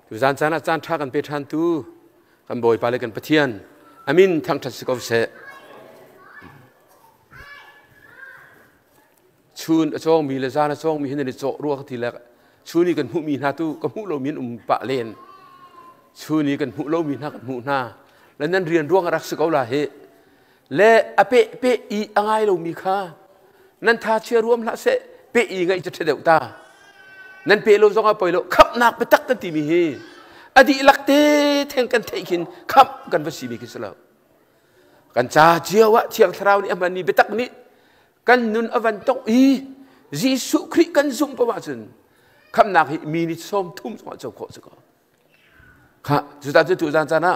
tu zan chana chan tha kan pe than tu kan boi pale kan pathian amin thang that sikov se chun achong mi le zan achong mi hin ni cho ruwa thi la chuni kan hu mi na tu kan hu lo min pa len chuni kan hu lo mi na kan hu na lan nan rian ruang rak sikau la he le ape pe I angai lo mi kha nan tha chia ruam la se pe I ngai cha thedeu ta nan pe lo zonga poi lo khap nak pe tak tan ti mi he adi lakte theng kan thei kin khap kan va si mi ki sala kan cha chia wa thiang thrau ni amani pe tak ni kan nun avan tok I Jisu Christ kan zum pa wa chun khap nak hi mi ni som thum so cho kho so ko kha chu ta chu zan cha na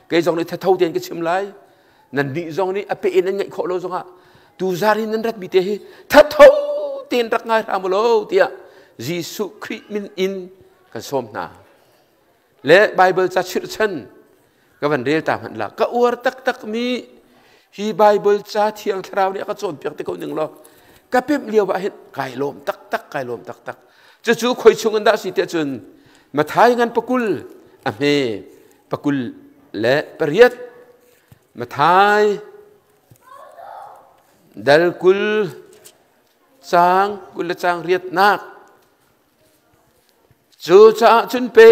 cái dòng này thật thâu tiền cái chim lái nần đi dòng này áp in anh ngậy khổ lâu dòng à tu gia đình nần rất bị thế thật thâu tiền rất ngay ra một lâu tiệt Giêsu Christ min in cái xóm na lẽ Bible cha chữ chân cái vấn đề tạm hẳn là cái uar tắc tắc mi hi Bible cha thiang thao này cái chọn việc thì câu đừng lo cái bếp liều vậy hết cài lom tắc tắc cài lom tắc tắc chứ chú khơi chung anh đã xí tiệt chân mà thái ngăn pakul à mê pakul lẽ period mà thái dal kul là trang riết nạc chú cha chun pe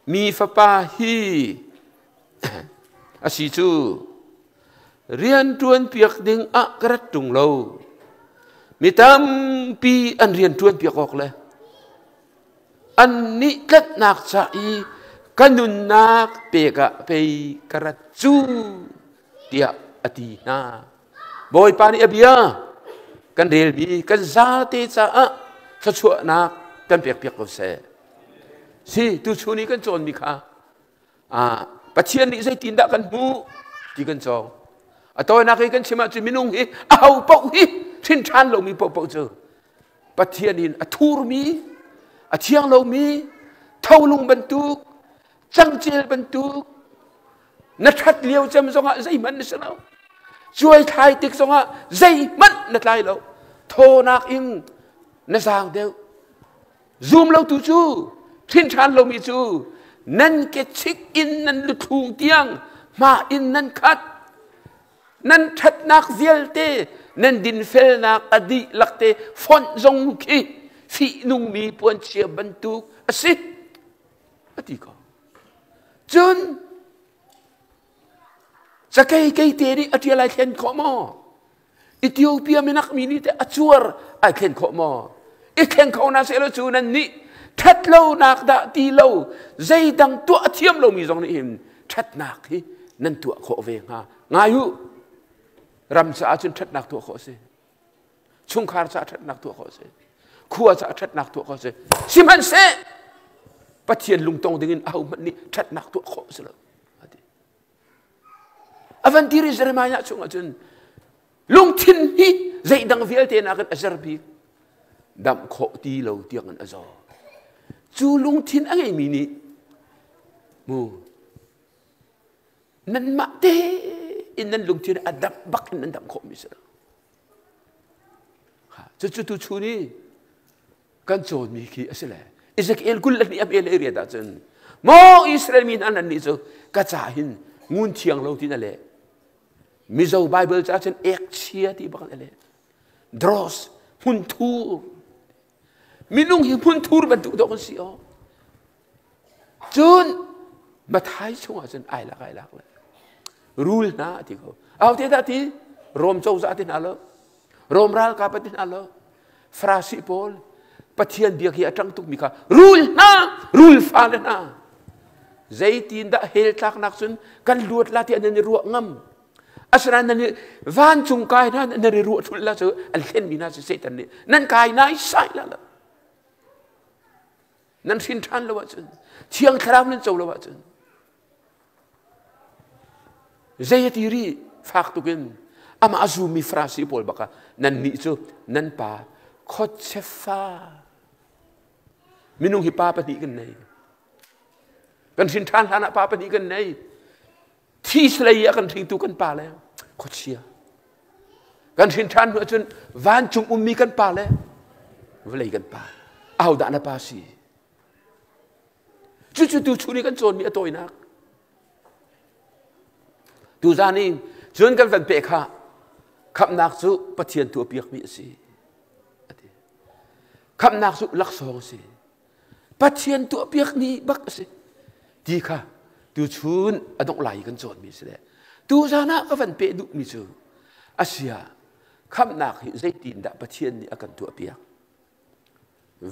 mi pha pa hi a si chu rian tuan piak ding a karat tung lâu mi tam pi an rian tuan piak ok le an ni kat nak cha I kanun nak peka pe karat chu tia ati na boy pani abia kan rel bi kan za te cha a sa chu nak kan piak piak ko se si tu chu ni kan chon mi kha a pathian ni sai tin da kan mu ti kan chong a toy na kai kan chima chu minung hi au pau hi thin than lo mi pau pau chu pathian in a thur mi a thiang lo mi thau lung ban tu chang chil ban tu na that liêu cham zonga zai man se lo chuai thai tik zonga zai man na tlai lo tho nak in na sang deu zoom lo tu chu thin than lo mi chu nan ke chik in nan lu thung tiang ma in nan khat nan that nak vial te nan din fel nak adi lakte fon zong ki fi nung mi puan chia ban tu asit ati ko chun sa kai teri atia lai khen ko mo Ethiopia minak minite achuar ai khen ko mo I khen ko na se lo chu nan ni that lo nak da ti lo zai dang tu athiam lo mi jong ni him that nak hi nan tu kho ve nga ngayu ram sa chun that nak tu kho se chung khar sa that nak tu kho se khua sa that nak tu kho se siman se pathian lung tong dingin au man ni that nak tu kho se lo avantiri Jeremiah chung achun lung thin hi zai dang vial te na kan azar bi dam kho ti lo tiang an azo chu lung thin angai mi ni mu nan ma te in nan lung thin adap bak nan dam kho mi se ha chu tu chu ni kan chon mi ki asile Ezekiel kul ni am el area da chen mo Israel min an ni zo ka cha hin ngun thiang lo ti na le mi zo Bible cha chen ek chia ti bak le dros hun thu minung hi hun thur ban tu do kon si o chun ma thai chung a chen ai la la rule na ti ko au te da ti rom chou za ti na lo rom ral ka pa ti na lo frasi pol pathian biak hi atang tuk mi kha rule fa le na zaitin da hel tak nak sun kan luat la ti an ni ruak ngam asran nan van chung kai na nan ri ruat thul la chu al khen mi na se setan ni nan kai nai sai la nan sin than lo wa chun thiang thram nan chou lo wa chun zayati ri fak tukin ama azumi frasi pol baka nan ni chu nan pa khot chefa minung hi pa pa ni kan nei kan sin than hana pa pa ni kan nei thi slai kan thing tu kan pa le khot chia kan sin than hu chun van chung mi kan pa le vlei kan pa au da na pa si chu tu chu ni kan chon mi atoi nak tu zani chun kan van pe kha khap nak chu pathian tu piak mi si khap nak chu lak song si pathian tu piak ni bak si ti kha tu chun adok lai kan chon mi si le tu zana ka van pe du mi chu asia khap nak hi zai tin da pathian ni akan tu piak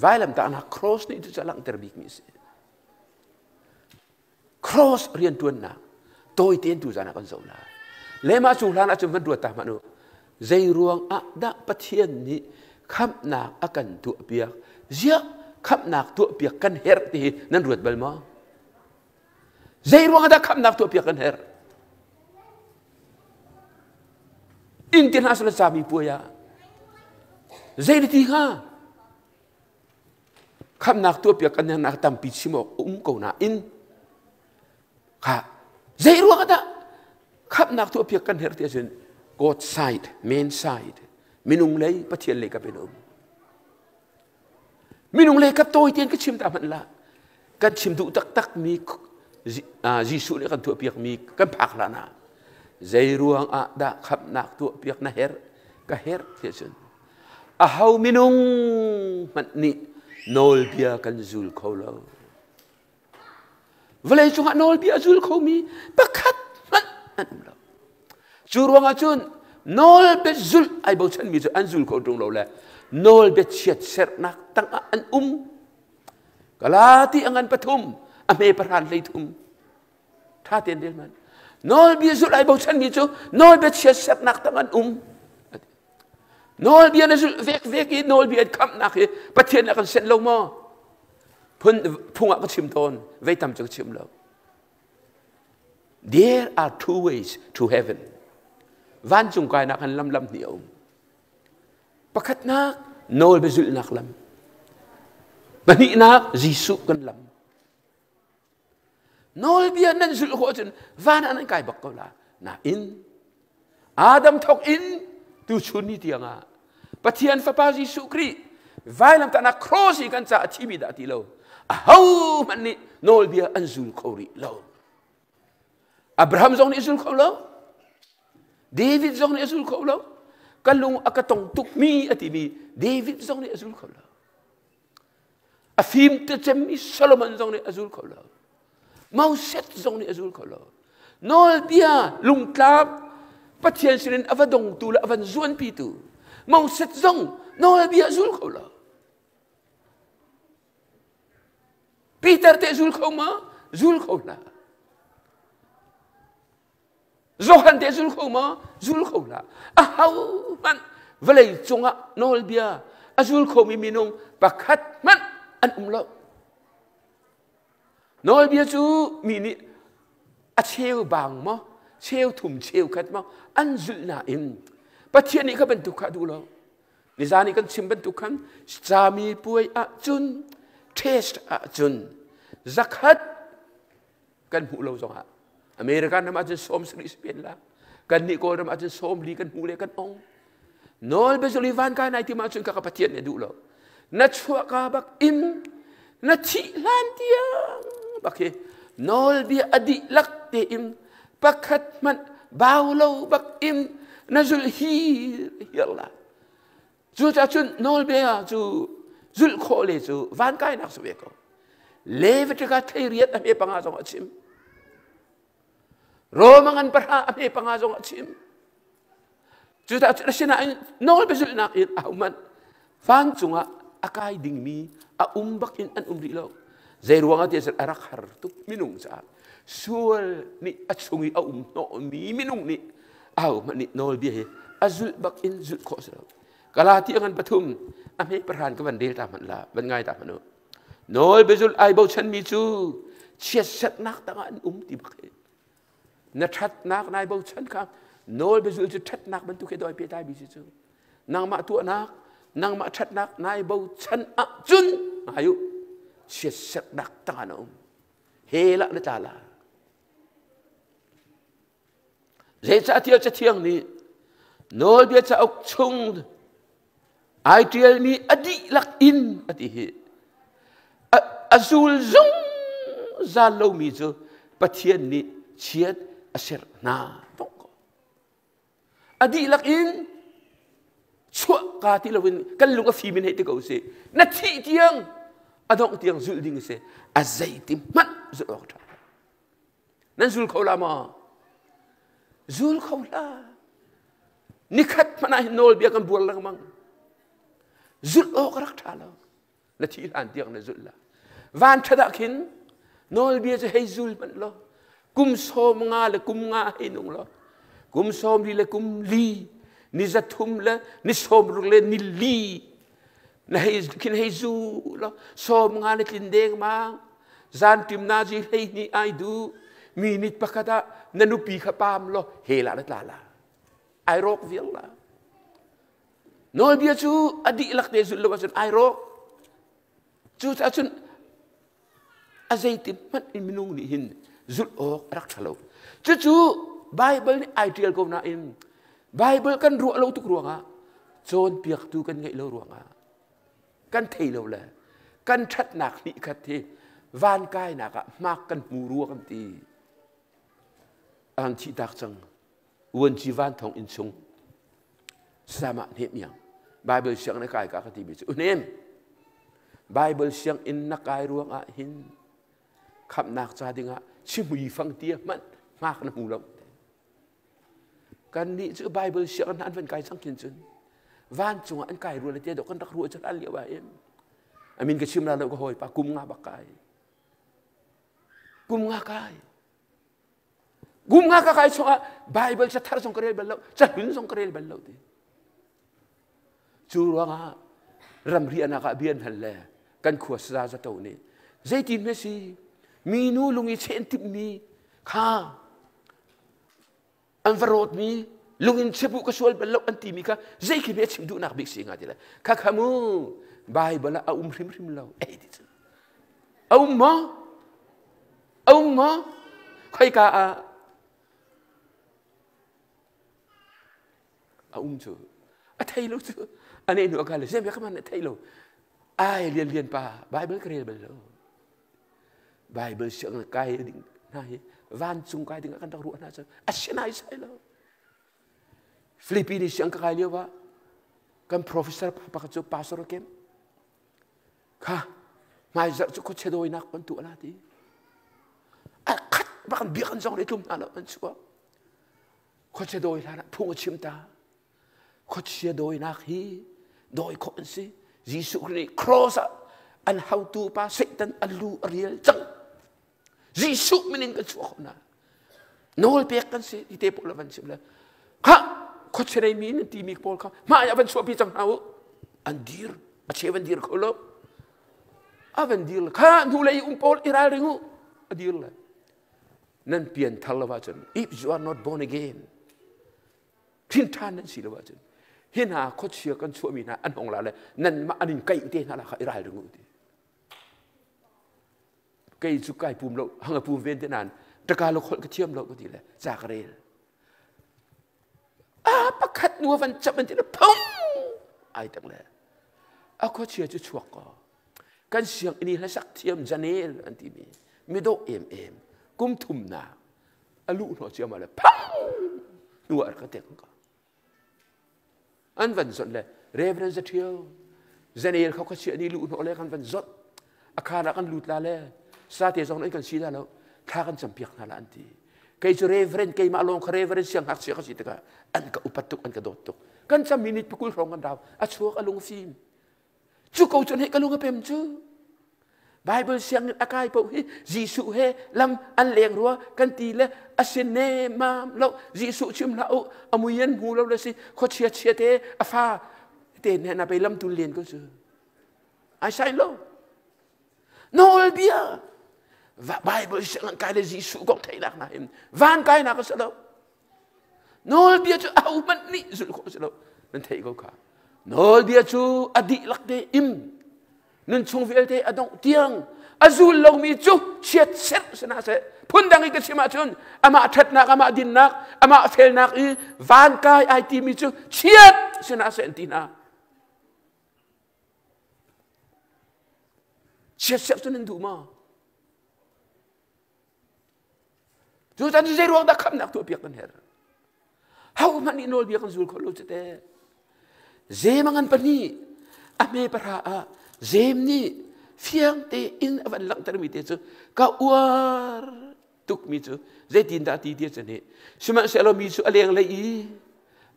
vai lam ta na cross ni tu chalang terbik mi si cross rian tuan na tôi tiên tu zana kan zo la lema chu hlan a chum van ruat ta manu zai ruang a da pathian ni khap nak akan tu piak zia khap nak tu piak kan her ti nan ruat bal ma zai ruang da khap nak tu piak kan her international sami puya zai ti ha khap nak tu piak kan nak tam pi simo ko na in kha zai ruang da khap nak tu piak kan her ti asin God side main side minung lei pathian lei ka penom minung lei ka toi tien ka chim ta man la kan chim du tak tak mi jisu le kan tu piak mi kan phak la na zai ruang a da khap nak tu piak na her ka her ti asin a hau minung man ni nol bia kan zul kholo vlei chunga nol bia zul khomi pakhat man an lo churuang a chun nol bet zul ai bo chan mi chu an zul kho tung lo la nol bet chiat ser nak tang an kalati angan pathum ame paran lei thum tha ten del man nol bi zul ai bo chan mi chu nol bet chiat ser nak tang an nol bi na zul vek vek nol bi kham nak he pathian kan sen lo mo phun phunga ka chim ton ve tam chu chim lo there are two ways to heaven van chung kai nak han lam ni om pakhat nak nol bezul nak lam bani nak jisu kan lam nol bian nan zul ho chen van an kai bak ko la na in adam thok in tu chuni tianga pathian fa pa jisu kri vai lam ta na cross kan cha chimi da ti lo a hau man ni nol bia an zul khori lo abraham zong ni zul kholo David zong ni azul kholo kalung akatong tukmi atibi David zong ni azul kholo afim te chemi Solomon zong ni azul kholo Moses zong ni azul kholo nol bia lung tlap pathian sirin avadong tu la avan zuan pitu Moses zong nol bia azul kholo Peter te azul khoma zul khola Zohan te zul khoma zul khola a hau man velei chunga nol bia azul khomi minung pakhat man an umlo nol bia chu mi ni a cheu bang mo cheu thum cheu khat mo an zul na in pathian ni ka ban tu kha du lo ni zani kan chim ban tu khan chami puai a chun test a chun zakhat kan hu lo zong ha American nama aja som sri Spain la kan ni ko nama aja som li kan hule kan ong nol bezuli van ka nai ti ma chun ka kapatian ne du lo na chua ka bak im na chi lan tia bakhe nol bi adi lak te im pakhat man baulo bak im na zul hi yalla chu cha chun nol be a chu zul kho le chu van kai nak su ko levet ka thei riat ame panga song achim Romangan parha ame pangazong achim. Juta sina nol bezul nak in auman. Fan chunga akai ding mi a umbak in an umrilo. Zai ruanga ti sel arak har tu minung sa. Sual ni achungi a no mi minung ni. Au man ni nol bi he azul bak in zul ko sa. Kalati angan pathum ame parhan ka ban del ta man la ban ngai ta manu. Nol bezul ai bo chan mi chu. Chiat sat nak ta an ti bak na that nak nai bo chan ka nol bezul chu that nak ban tu ke doi pe tai bi chu nang ma tu nak nang ma that nak nai bo chan a chun ayu chiat sat nak ta no he la na ta la zai cha thiang ni nol bia cha ok chung ai tiel mi adi lak in ati he azul zung za lo mi chu pathian ni chiat aser na tong ko adi lak in chua ka ti lovin kan lunga fi min he te ko se na thi tiang adong tiang zul ding se azai ti man zul ok nan zul khola ma zul khola nikhat mana nol bia kan bual lang mang zul ok rak thala na thi lan tiang na zul la van thada khin nol bia je hey zul man lo kum som nga le kum nga he nung lo kum som li le kum li ni zathum le ni som ru le ni li na he kin he zu lo som nga le tin deng ma zan tim na ji he ni ai du minit pakata nanu pi kha pam lo he la la ai rok vil la nol bia chu adi lak te zul lo wasun ai rok chu ta chun azai tim man in minung ni hin zul ok rak thalo chu bible ni ideal ko na in bible kan ru lo tu ruanga chon piak tu kan ngai lo ruanga kan thei lo la kan that nak ni khat thi van kai na ka mak kan mu ru kan ti ang chi tak chang won chi van thong in chung sama ne miang bible siang na kai ka ti bi chu nem bible siang in na kai ruanga hin khap nak cha dinga chi mui phang tia man mak na mu lo kan ni chu bible siang an van kai sang kin chun van chung an kai ru le te do kan rak ru chan al ya ba em amin ka chim la lo ko hoi pa kum nga ba kai kum nga kai gum nga ka kai chunga bible cha thar song krel bal lo cha hin song krel bal lo ti chu ro nga ram ri ana ka bian hal le kan khu sa za to ni zaitin me si mi nu lungi chen tip mi kha an varot mi lungin chepu ka sual bal lo an ti mi ka zai ki be chim du nak big singa ti la ka khamu bible a rim lo ai ti chu au ma khai ka chu a thai lo chu ane no ka le sem ya kaman thai lo ai lian pa bible kre bel lo bible siang kai ding nai van chung kai ding kan ru na cha a sinai sai lo Philippines siang kai le ba kan professor pa ka chu pastor kem kha mai za chu ko chedoi nak pan tu ala ti a khat ba kan bi kan jong le tum ala an chu ko chedoi la phung chim ta ko chedoi nak hi doi ko an si jisu ni cross an how to pa satan alu real chang jisu menin ka chu na nol pe kan si ti te po la van sim la kha ko chedai min ti mi pol kha ma ya van chu pi chang hau an dir a chevan dir ko lo avan dir kha nu le pol iral ringu adir la nan pian thalawa chan if you are not born again thin than nan si lawa chan hina ko chia kan chu mi na an hong la le nan ma anin kai te na la kha iral ringu ti kai chu kai pum lo hanga pum ven te nan ta ka lo khol ka thiam lo ko ti le za ka rel a pakhat nu van chap man ti la pum ai tak le a ko chia chu chuak ko kan siang ini la sak thiam janel an ti mi do em kum thum na alu no chia ma le pum nu ar ka tek ko an van zot le reverend zathio janel kho ka chia ni lu no le kan van zot akhana kan lut la le sa te zong ai kan si la lo kha kan champiak na la an ti kai chu reverend kai ma long reverend siang hak sia ka si ta an ka upatuk an ka dot tuk kan cha minute pukul rong kan daw a chuak alung film chu ko chon he kalung pem chu bible siang akai po hi jisu he lam an leng ruwa kan ti le asine mam lo jisu chim la o amuyen hu lo le si kho chia chia te afa te ne na pe lam tu len ko chu ai sai lo nol bia bible siang kai le jisu ko thai nak na him van kai na ko sa lo nol bia chu au man ni zu ko sa lo nan thai ko ka nol bia chu adi lak te im nun chung vel te adong tiang azul lo mi chu chet set sana se phundang i ka chima chun ama that nak ama din nak ama fel nak i van kai ai ti mi chu chet sana se antina chet set sun du ma จูจันเจรวงตะคำนักตัวเปียกกันเฮรเฮามันอินโนลเบียกันซูลคนรู้จะแต่เจมังอันปนีอเมปราอาเจมนี่เฟียงเตอินอวันหลังตระมิเตจูกาอวาตุกมิจูเจตินตาตีเดียจะเนี่ยสมัยเสลมิจูอะไรอย่างไร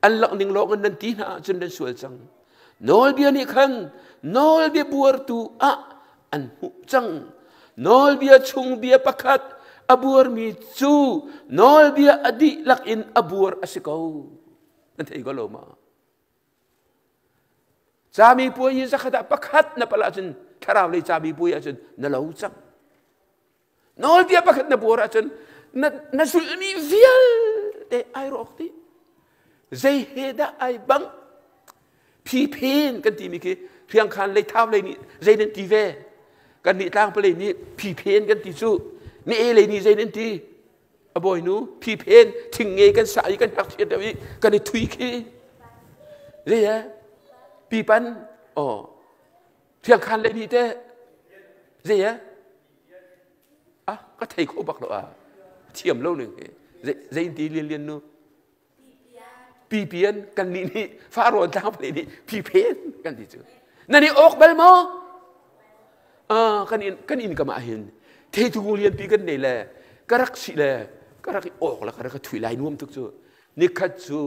อันหลังหนึ่งโลกันนันตีน่าจนนั้นสวยจังโนลเบียนี่ขันโนลเบียบัวตูอันหุจังโนลเบียชุงเบียปักขัดอบัวมีจูโนลเบียอดีลักอินอบัวอสิกาวนั่นที่ก็โลมาจามีปุยยินสักขดาปักขัดนับละจนคาราวเลยจามีปุยจนนั่นเราจังโนลเบียปักขัดนับบัวจนนั่นสุดมีเวียลเตไอรอกตีใจเฮดาไอบังพีเพนกันทีมีคือเรียงคันเลยเท้าเลยนี่ใจนั่นทีเวกันนี่ตั้งไปเลยนี่พีเพนกันทีสู้นี่เอเลยนี่ใจนั่นทีบ่อยนู้พีเพนถึงเงกันสายกันหักเทียนแบบนี้กันนี่ทุยคือเรียปีปันอ๋อเรียงคันเลยนี่เต้เรียอ่ะก็ไทยเขาบอกเราอ่ะเทียมเล่าหนึ่งใจนั่นทีเรียนนู้ปีเพียนกันนี่ฟ้าร้อนทั้งประเทศปีเพียนกันที่เจอนั่นนี่ออกเบลมอกันอินก็มาเห็นเททุกเรียนปีกันนี่แหละก็รักสิแหละก็รักออกแล้วก็รักถุยลายนุ่มทุกตัวนี่ขัดจู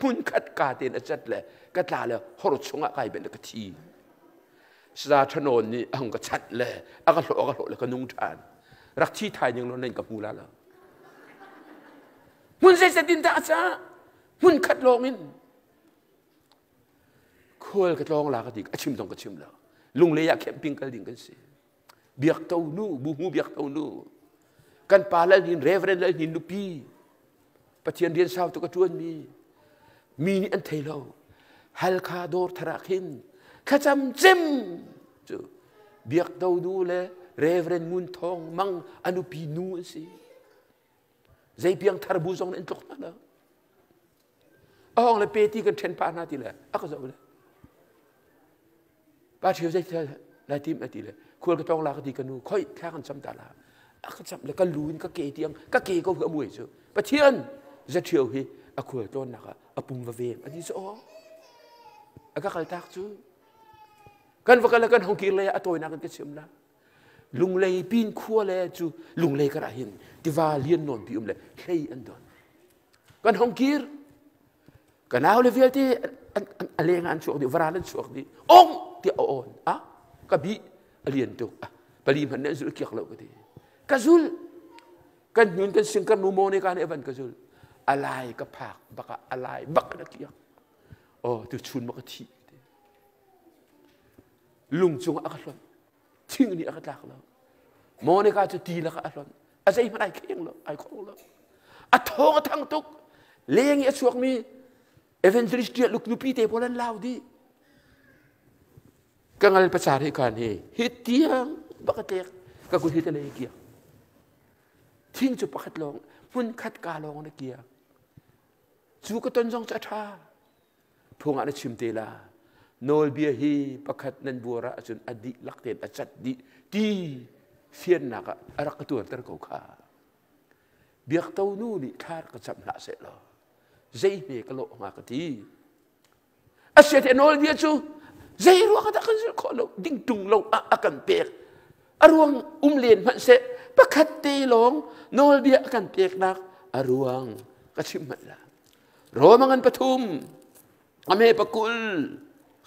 มุนขัดกาเตนอาจัดแหละก็ตาเลยฮอรุชงอะไรเป็นกะทีสาถนนนี่อังก็ชัดแหละอักโลแล้วก็นุ่งทานรักที่ไทยยังเราเล่นกับมูลาแล้วมุนเสดินตาจ้ามุนขัดลองอินคุยขัดลองลากติกชิมต้องกชิมแล้วลุงเลยอยากแคมปิ้งกันดิ่งกันสิเบียกเต้านูบูมูเบียกเต้านูกันปาแล้วหินเรเวรแล้วหินลูปีปะเทียนเรียนสาวตัวกระชวนมีนี่อันเทเลาฮัลคาโดร์ทรักหินขจำจิมจูเบียกเต้านูเลยเรเวรมุนทองมังอนุปีนูสิใจเพียงทารบูซองนั่นตกนั่นแล้วอ๋อเลยเปตีกันเชนปานาทีเลยอ่ะก็จะเลยป้าเชียวใจลายทีมนาทีเลยควรก็ต้องลากตีกันนู่ค่อยแค่กันจำตาลาอ่ะก็จำแล้วก็ลุ้นก็เกยเตียงก็เกยก็เพื่อมวยเจ้าป้าเทียนจะเชียวฮีอ่ะควรต้นนะคะอ่ะปุ่มวะเวมอันนี้จะอ๋ออ่ะก็ใครตักจูกันว่ากันแล้วกันห้องกินเลยอ่ะตัวนักกันก็เชื่อมละลุงเลยปีนขั้วเลยจูลุงเลยก็ได้เห็นที่ว่าเลียนนอนพิมเลยเฮ้ยอันดอนกันห้องกินกันเอาเลยเวลที่อะไรงานช่วงที่วราลันช่วงที่องที่เอาอ่อนอ่ะก็บีเรียนตัวอ่ะปริมันเนี่ยสุดเกี่ยวกับเราก็ดีก็สุดกันยืนกันสิงกันนูโมในการเอวันก็สุดอะไรก็ผักบักอะไรบักนักเกี่ยวโอ้ตัวชุนบักทีลุงจงอักษรทิ้งนี่อักษรแล้วโมในการจะตีแล้วก็อักษรอะไรมันไอ้เข่งแล้วไอ้ของแล้วอัดทองทั้งตุกเลี้ยงไอ้ช่วงมีevangelist dia luk nupi te polan lau di kangal pasari kan he hitiang bakatek ka kun hitale kia thing chu pakhat long mun khat ka long na kia chu ka ton jong cha tha phunga na chimte la nol bia hi pakhat nan bura chun adi lakten achat di ti fian na ka arak ka tur tar ko kha biak tau nu ni thar ka cham na se lo zai me ka lo nga ka ti aset enol dia chu zai ro ka ta kan ko lo ding tung lo akan pek aruang len man se pakhat te long nol dia akan pek nak aruang ka chimmat la ro mangan pathum ame pakul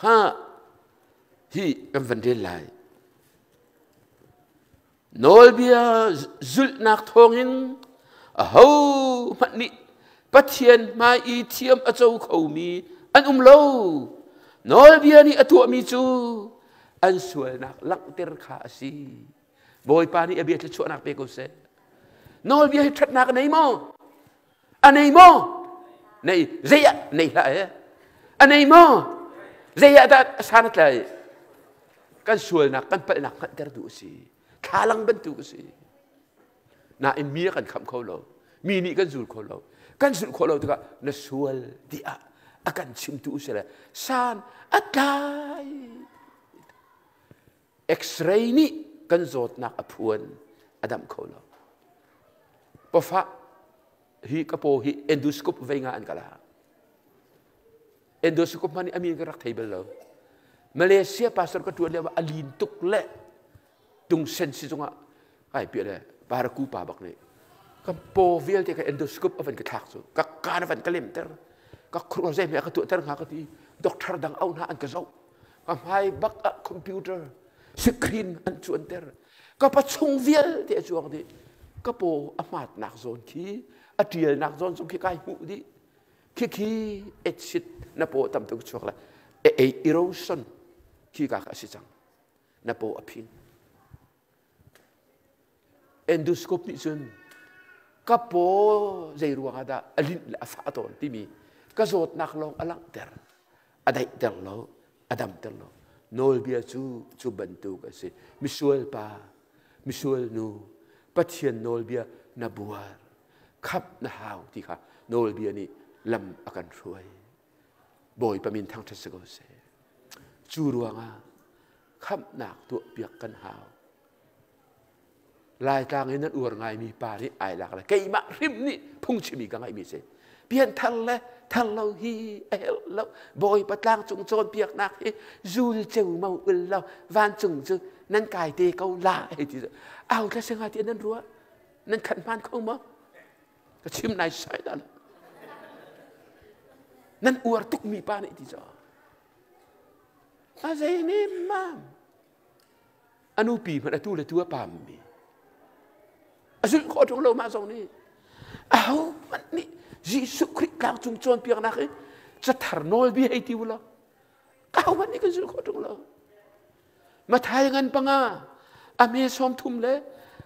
ha hi kam van del lai nol bia zul nak thongin a ho man niปัทยันมาอีเทียมอเจ้าเขามีอันโลนอลเบียนี่อตัวมีจูอันสวยนักลังเตอร์ขาสีบอยปานี่อเบียจะช่วยนักเปกุเซนอลเบียให้ชัดนักไหนมั้งอันไหนมั้งไหนเจียไหนละอันไหนมั้งเจียแต่สานัดเลยกันสวยนักกันเป็นนักกันเตอร์ดูสิขาลังเป็นดูสิน่าเอ็มมีกันคำเขาเรามีนี่กันสูดเขาเรากันสุดคนเราตัวก็นสวลดีอ่ะอาการชิมตุอุสระสานอะไรเอ็กซเรย์นี่กันโจทย์นักอภวนอดัมเขาเราพอฟ้า hi kapo hi endoscope venga an kala endoscope mani amin gerak table lo Malaysia pastor kedua lewa alintuk le tung sensi tunga kai pi le para ku pa bak ne kapo vil te ka endoscope avan ka thak so ka kan avan kalim ter ka kru zai me ka tu ter nga ka ti doktor dang au na an ka zo ka mai bak a computer screen an chuan ter ka pa chung vil te chuang di kapo amat nak zon ki atiel nak zon so ki kai hu di ki exit na po tam tu chuak la erosion ki ka ka si chang na po apin endoscope ni chun kapo zai ruang ada alin la fa ton ti mi ka zot nak long alang ter adai ter lo adam ter lo nol bia chu bantu ka se misual pa misual nu pathian nol bia na buar khap na hau ti kha nol bia ni lam akan ruai boy pamin thang thasego se chu ruanga khap nak tu piak kan hau lai tang nan uar ngai mi pa ni ai lak la kei ma rim ni phung chi mi ka ngai mi se pian thal lo hi el lo boy patlang chung chon piak nak hi zul cheu mau ul lo van chung chu nan kai te kau la he ti au ta senga ti nan ruwa nan khan man khong mo ka chim nai sai dan nan uar tuk mi pa ni ti cho a zai ni mam anu pi ma tu le tu pam mi azul ko thong lo ma song ni au man ni Yesus Kristus lang chung chon piak nak cha thar nol bi hei ti wala au man ni ka zul ko thong lo ma thai ngan panga ame som thum le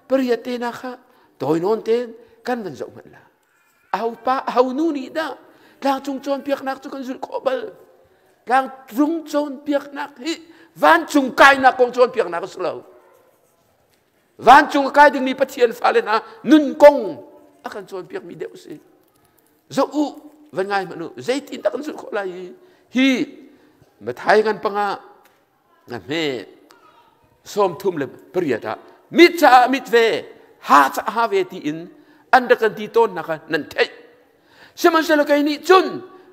pariyate na kha toy non ten kan van zo man la au pa au nu ni da lang chung chon piak nak chu kan zul ko bal lang chung chon piak nak hi van chung kai na kong chon piak nak slo van chung kai ding ni pathian fa le na nun kong akan chon piak mi deu se zo u van ngai manu zaitin ta kan zul ko lai hi ma thai ngan panga nga me som thum le priyata mit cha mit ve ha cha ha ve ti in an da kan ti ton na kan nan thai seman selo kai ni chun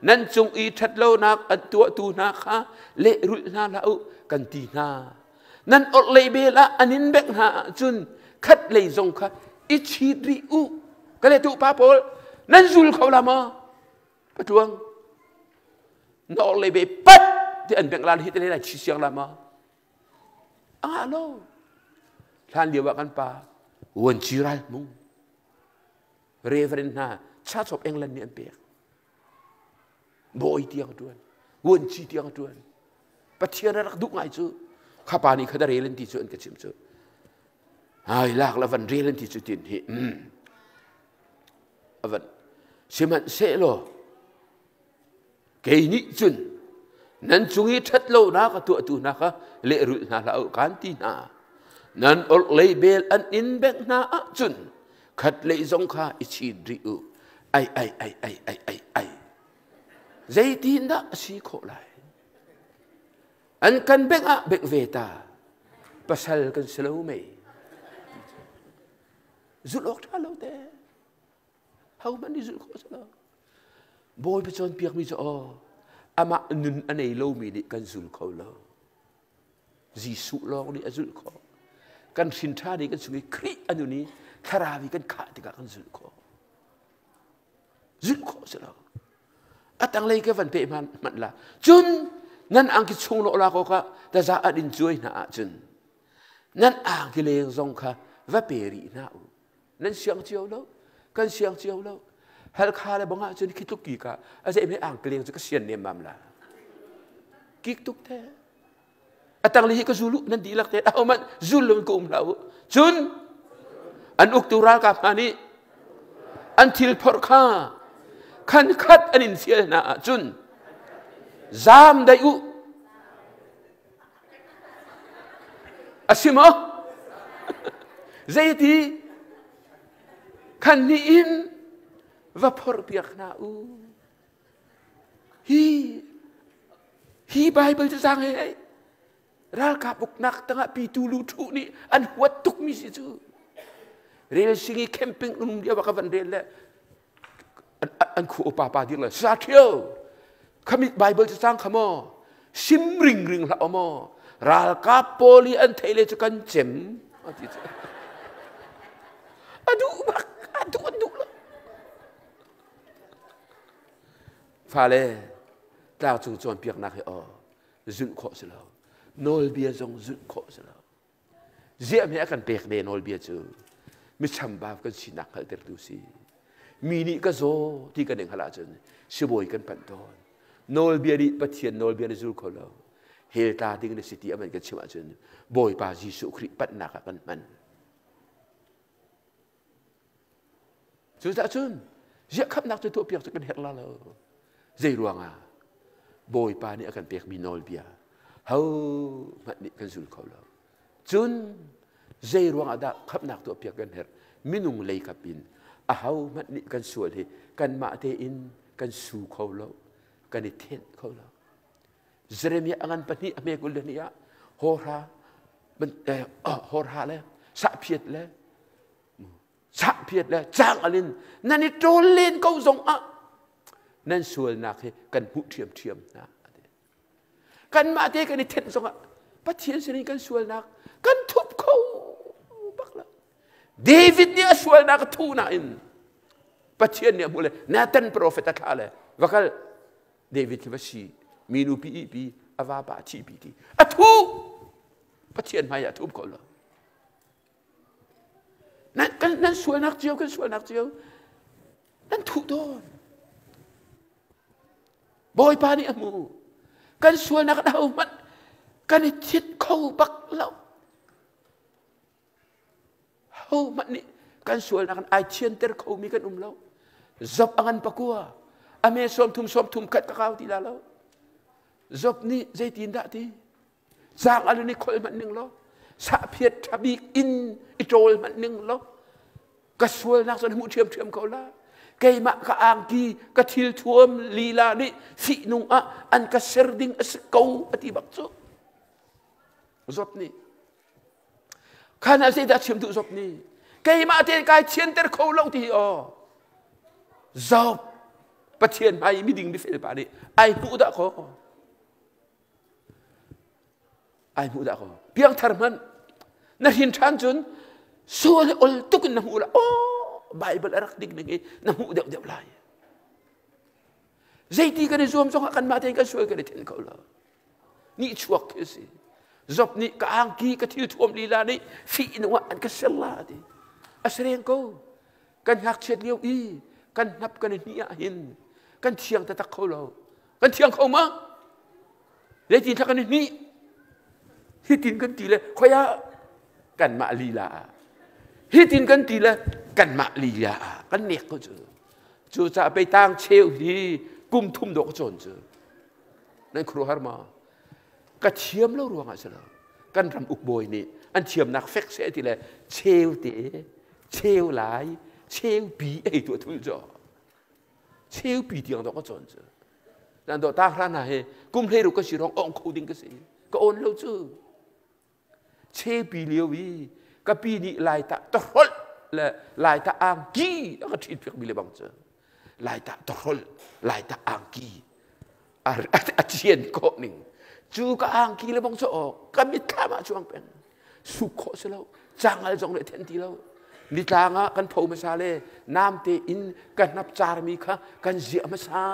nan chung i that lo nak an tu na kha le rul na la u kan ti na nan ot le be la anin bek na chun khat le zong kha i chi ri u ka le tu pa pol nan zul khau la ma patuang no le be pat ti an bek la hi te le chi siang la ma alo than dia kan pa won chiral mung reverend na Church of England ni an pek boy tiang tuan won chi tiang tuan pathian rak duk ngai chu khapa ni khada relen ti chu an ka chim chu ai lak la van relen ti chu tin hi avan siman se lo ke ni chun nan chungi that lo na ka tu na ka le ru na la kan ti na nan ol le bel an in bek na a chun khat le zong kha i chi ri u ai zai tin da si kho lai an kan bek a bek ve ta pasal kan selo me zulok ta lo te hau man di zul ko selo boy pe chon piak mi cho ama nun anei lo mi di kan zul ko lo Jisu lo ni azul ko kan sin tha ni kan sungi kri anu ni tharawi kan kha ti ka kan zul ko selo atang lei ke van pe man la chun nan ang ki chung lo la ko ka da za adin chuai na a chun nan ang ki leng zong kha va peri na u nan siang chiao lo kan siang chiao lo hal kha le banga chun ki tuk ki ka a se me ang kleng chu ka sian ne mam la ki tuk the atang lei ka zulu nan di lak te au man zulu ko la chun an uktural ka pani until por kha kan khat anin fiel na chun zam dai u asimo zaiti kan ni in va por piak na u hi bibleจะสั่งให้รักกับบุกนักตั้งปีตูลูทุนี่อันหัวตุกมิสิจูเรียนสิ่งแคมปิ้งนุ่มเดียวกับวันเรียนแล้ว อันคู่ปาปาดิ้งเลยซาเทียวขมิดไบเบิลจะสร้างขโมซิมริงละอโมราลกาโปลีอันเทเลจะกันเจ็มอดูบักอดูละฟาเลตาจุงจวนเปียกนักให้อจุนโคสลาโนลเบียจงจุนโคสลาเจียมให้กันเปียกเดนโนลเบียจูมิชัมบาฟกันชินักให้เตอร์ดูซีมีนี่ก็โซที่กันเองขลาจนช่วยกันปันตอนโนลเบียดิปะเทียนโนลเบียดิจุลโคลาเฮลตาดิ้งในสิทธิอเมริกันชิวาจนบอยปาจิสุคริปันนักกันมันจุดจุนเจ้าขับนักจะตัวเปียกจะกันเฮลลาแล้วใจรวงบอยปานี่akanเปียกมีโนลเบียเฮามันนี่กันจุลโคลาจุนใจรวงadaขับนักตัวเปียกกันเฮลมินุงเลยกับปินเฮามันนี่กันสวดกันมาเตอินกันสู่โคลากันเทนโคลาเจเรมียอันปนิอเมกุลเดนียโฮรามันโฮราเลยสะเพียดเลยสะเพียดเลยจางอลินนั่นนี่โจเลนเขาส่งนั่นส่วนนักกันหุเทียมนะกันมาเตกันเทนส่งปัจเจียนสิริกันส่วนนักกันทุบเขาบักละเดวิดเนี่ยส่วนนักทูน่าอินปัจเจียนเนี่ยมูเลยนาตันโปรเฟตตะเลยว่ากันเดวิดที่ว่าชีมีนูปีอาวาบาชีปีที่ทุบปัจเจียนไม่ทุบเขาเลยนั่นส่วนนักเจียวกันส่วนนักเจียวนั่นถูกโดนบอยปานี่อมูกันส่วนนักดาวมันกันทิดเข้าบักเล่าเฮามันนี่กันส่วนนักไอเชียนเตอร์เขามีกันเล่าจับอันปะกัวอเมซอมทุมกัดกะเขาที่ลาเล่าจับนี่ใจตีนดะที่จางอะไรนี่คนมันหนึ่งเล่าสะเพียดทบีอินอิโตลมันหนึ่งเล่ากระสวยนักสนมุเทียมเขาละเกยมะกะอังกีกะทิลทวมลีลาดิฟินุงอันกะเซรดิงอสเกาอติบักโซจบนี่ข้าน่าเสียดายเชื่อมตุจบนี่เกยมะเตนกายเชียนเตอร์เขาเล่าที่จบปะเทียนไม่มีดิ่งดิเฟลปาดิไอ้ผู้ด่าเขาไอ้ผู้ด่าเขาเพียงทาร์มันนักหินชันจุนส่วนอลตุกน้ำมูละไบเบิลรักดิกนึงน้ำมูเดียวลายใจที่กันzoomส่งกันมาเองก็ช่วยกันเทนเขาละนี่ช่วงที่สิจบนี่กางกีก็ที่ท่วมลีลานี่ฟีนว่าอันก็เสลาดิอาศัยเขากันหักเฉียดเลี้ยวกันนับกันนี่หินกันเทียงตะตักเขาเรากันเทียงเขามาเลยจีนทักกันนี่ที่จีนกันตีเลยขอยากันมาลีลาฮิตินกันตีละกันมาลียากันเนียกก็เจอจูจะไปตั้งเชลที่กุมทุ่มดอกจนเจอนั่นครูฮาร์มากระเทียมแล้วรวงอะไรล่ะกันรำอุกบอยนี่อันเทียมนักเฟกเสียทีละเชลเตะเชลหลายเชลปีไอตัวทุลจ่อเชลปีที่ยังดอกจนเจอนั่นดอกตาครานาเฮกุมเลรุก็สิร้ององคูดิ้งก็สิก็โอนแล้วเจอเชลปีเลียววีกับปีนี้ลายตาตรอลและลายตาอังกีแล้วก็ทิดเพียงบิเลบังเจอลายตาตรอลลายตาอังกีอาเจียนก็หนึ่งจูก็อังกีเลบังเจอก็มิดข้ามาช่วงเป็นสุขโคสแล้วจางอะไรจงเลยเทนทีแล้วนิทางกันพูมาซาเลน้ำเตอินกันนับจารมีค่ะกันเสียมาซา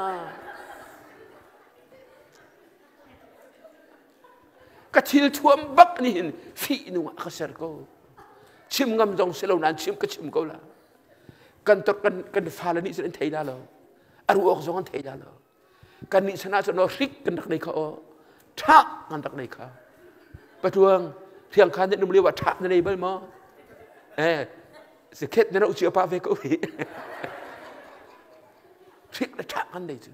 กระทิลท่วมบักนี่เห็นฟีนุ่งอักษรก็ชิมงำจงเสลานันชิมก็ชิมก็ละกันตกกันฟ้าละนี่จะเทยได้แล้วอารมณ์ออกจงกันเทยได้แล้วกันนี่ชนะจะนอริกกันตักในเขาท่ากันตักในเขาประท้วงเพียงคันจะนุ่มเรียกว่าท่าในบ้านมอสิเคสในเราเชื่อป้าเวก็ผีริกและท่ากันได้จู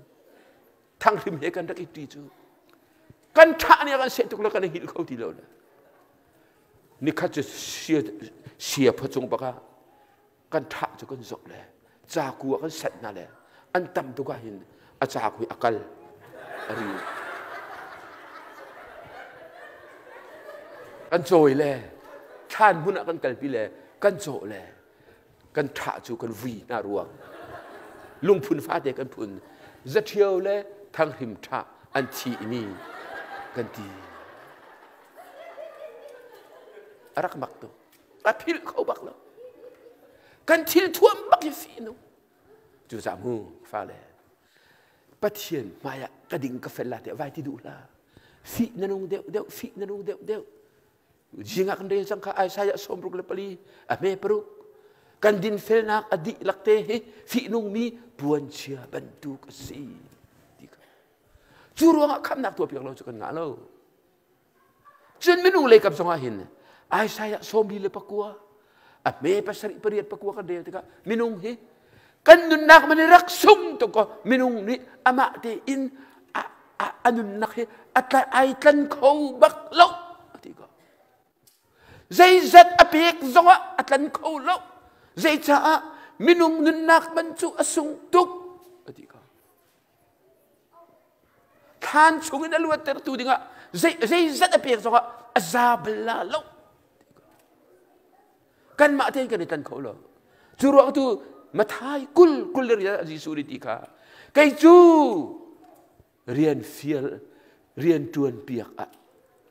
ทั้งริมเหกันตักอีกทีจูกันท่านี่กันเสร็จทุกแล้วกันหินเขาทีแล้วนะนี่ข้าจะเสียพระจงปะกันท่าจะกันจบเลยจากัวกันเสร็จนั่นแหละอันต่ำตัวก็เห็นอาจารย์คุยอักลอะไรกันโจยเลยท่านมุนักกันกลปีเลยกันโจเลยกันท่าจูกันวีน่ารวง ลุงพุนฟ้าเด็กกันพุนจะเที่ยวเลยทางหิมทะอันทีนี่กันดีรักมักตัวอาพิลเขาบักแล้วกันทิลท่วมบักยฟีนูจู่จามูฟ้าเลยปะเทียนมายะกระดิ่งกาแฟลาเตไว้ที่ดูละฟีนันงเดียวฟีนันงเดียวjiงakan dia sangka ai saya sombruk lepali ame peruk kan din felnak adi lakte he fi nung mi buan chia bantu kasi dika juru ngak kam nak tu piak lo chukan ngalo chen menung le kap songa hin ai saya sombi le pakua ame pasari periat pakua kan dia tika minung he kan nun nak manirak sum to ko minung ni ama te in anun nak he atla ai kan khou bak lo zai zat apik zonga atlan ko lo zai cha minung nun nak man chu asung tuk atika kan chungin aluat ter tu dinga zai zat apik zonga azabla lo kan ma te kan tan ko lo juru tu mathai kul ria ji suri tika kai chu rian fiel rian tuan piak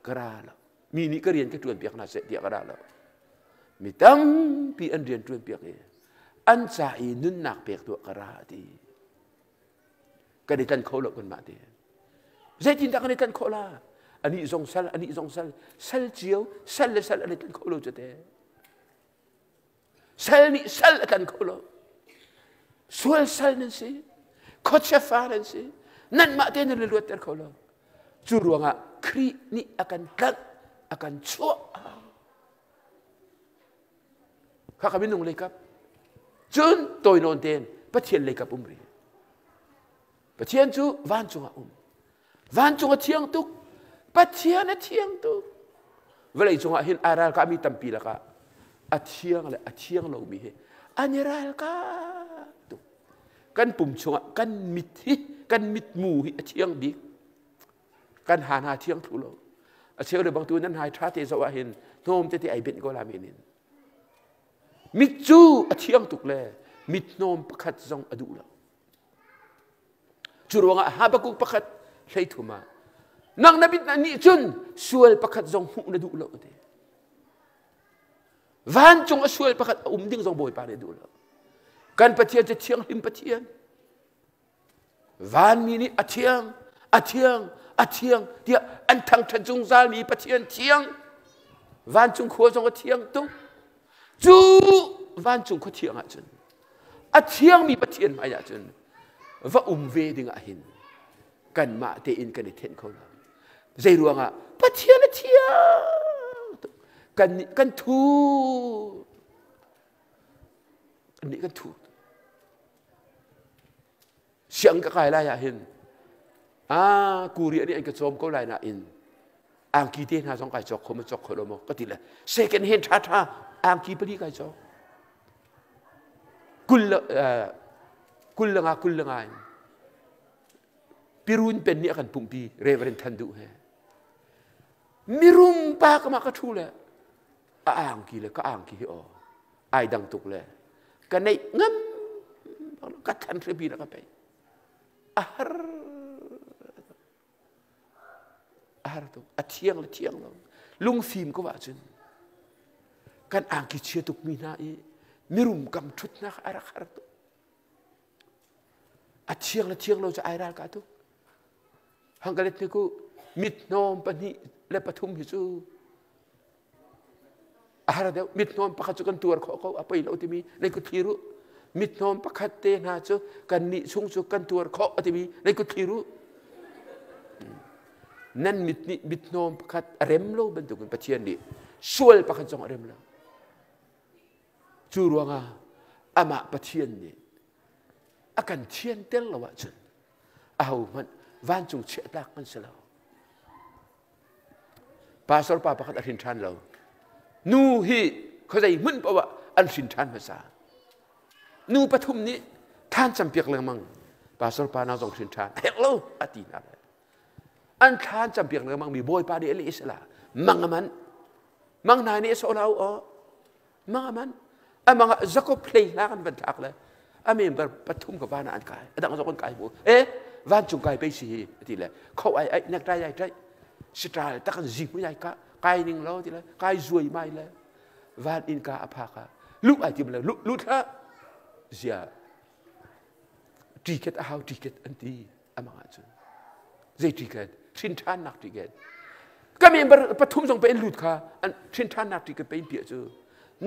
kara lo mi ni ka rian ka tuan piak na se dia kada lo mi tam pi an rian tuan piak e an cha i nun nak piak tu kara ti ka di tan kholo kon ma ti zai tin ta ka ni tan khola ani zong sal sal chiu sal le sal ani tan kholo jate sal ni sal tan kholo sual sal nan si khocha fa nan si nan ma te ni le luat ter kholo churuanga kri ni akan tak akan cua. Kakak minung lekap. Jun toy nonten, patien lekap umri. Patien tu van cunga van cunga tiang tu, patien tiang tu. Walai cunga hin aral kami tampila ka. Atiang lo mihe. Aniral ka tu. Kan pum cunga kan mit mu atiang dik. Kan hana tiang tu lo. Asyik ada bang tu nan hai trate zawahin nom teti ai ben ko la minin mit chu athiang tuk le mit nom pakhat zong adu la churonga habakuk pakhat hlei thuma nang nabit na ni chun sual pakhat zong hu na du lo te van chung sual pakhat ding zong boy pa ne du lo kan pathian te thiang him pathian van mi ni athiang dia antang thajung zal mi pathian thiang van chung kho zong thiang tu chu van chung kho thiang a chun athiang mi pathian ma ya chun va ve ding a hin kan ma te in kan ten kho la zai ruanga pathian thiang kan thu ni kan thu siang ka kai la ya hin Kuria ni ang kasom ko lai na in. Ang kiti na song kai chok ko mo chok ko mo katila. Second hand tha ang ki pali kai chok. Kul nga. Pirun pen ni akan pumpi Reverend Thandu he. Mirum pa ka makathu le. Ang ki le ka ang ki o. Ai dang tuk le. Kanai ngam ka than trebi na ka pe. Tu atiang lo lung phim ko wa chun kan ang ki che tuk mi na e mirum kam thut na arak har tu atiang lo cha airal ka tu hanggalet ni ku mit nom pani le pathum hi chu ahara de mit nom pakhat chu kan tur kho apai lo ti mi nei ku thiru mit nom pakhat te na chu kan ni chung chu kan tur kho ti mi nei ku thiru nan mit nom pakhat rem lo bentukun pathian di sual pakhat jong rem lo churuanga ama pathian ni akan thian tel lo wa chun au man van chung che tak man selo pastor pa pakhat arin than lo nu hi khozai mun pa wa an sin than ma sa nu pathum ni than champiak lang mang pastor pa na jong sin than hello atina an than champiak lang mang mi boy pa di eli isla mangaman mang na ni so lao o mangaman ang mga zako play la kan bantak la อเมนปฐุมกับบ้านอันกายดังสองคนกายบุวานจงกายไปสิทีละเขาไอ้นักได้ใหญ่ได้สตราตะกันจิไม่ใหญ่กายนิ่งแล้วทีละกายรวยไม่เลยวานอินกาอภากาลุไอ้ที่มันเลยลุท่าเสียtiket ahau tiket anti amang acu zai tiket trintan nak tiket kami pathum song pen lut kha an trintan nak tiket pen pia chu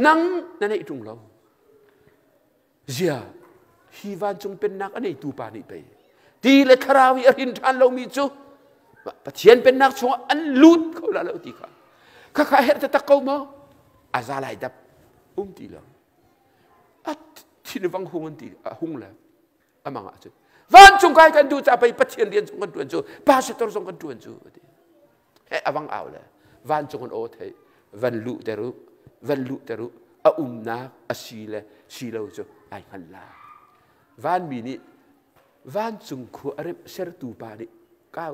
nang nanai tung lo zia hi van chung pen nak anei tu pa ni pe ti le kharawi arin than lo mi chu pathian pen nak chu an lut ko la lo ti kha her ta takau mo azalai dap ti lo at tin wang hung ti hung la amang acu van chung kai kan du cha pai pathian dian chung kan tuan chu pastor chung kan tuan chu awang aw la van chung on o thei van lu teru a na asile silo chu ai han la van mi ni van chung khu arem ser tu pa ni ka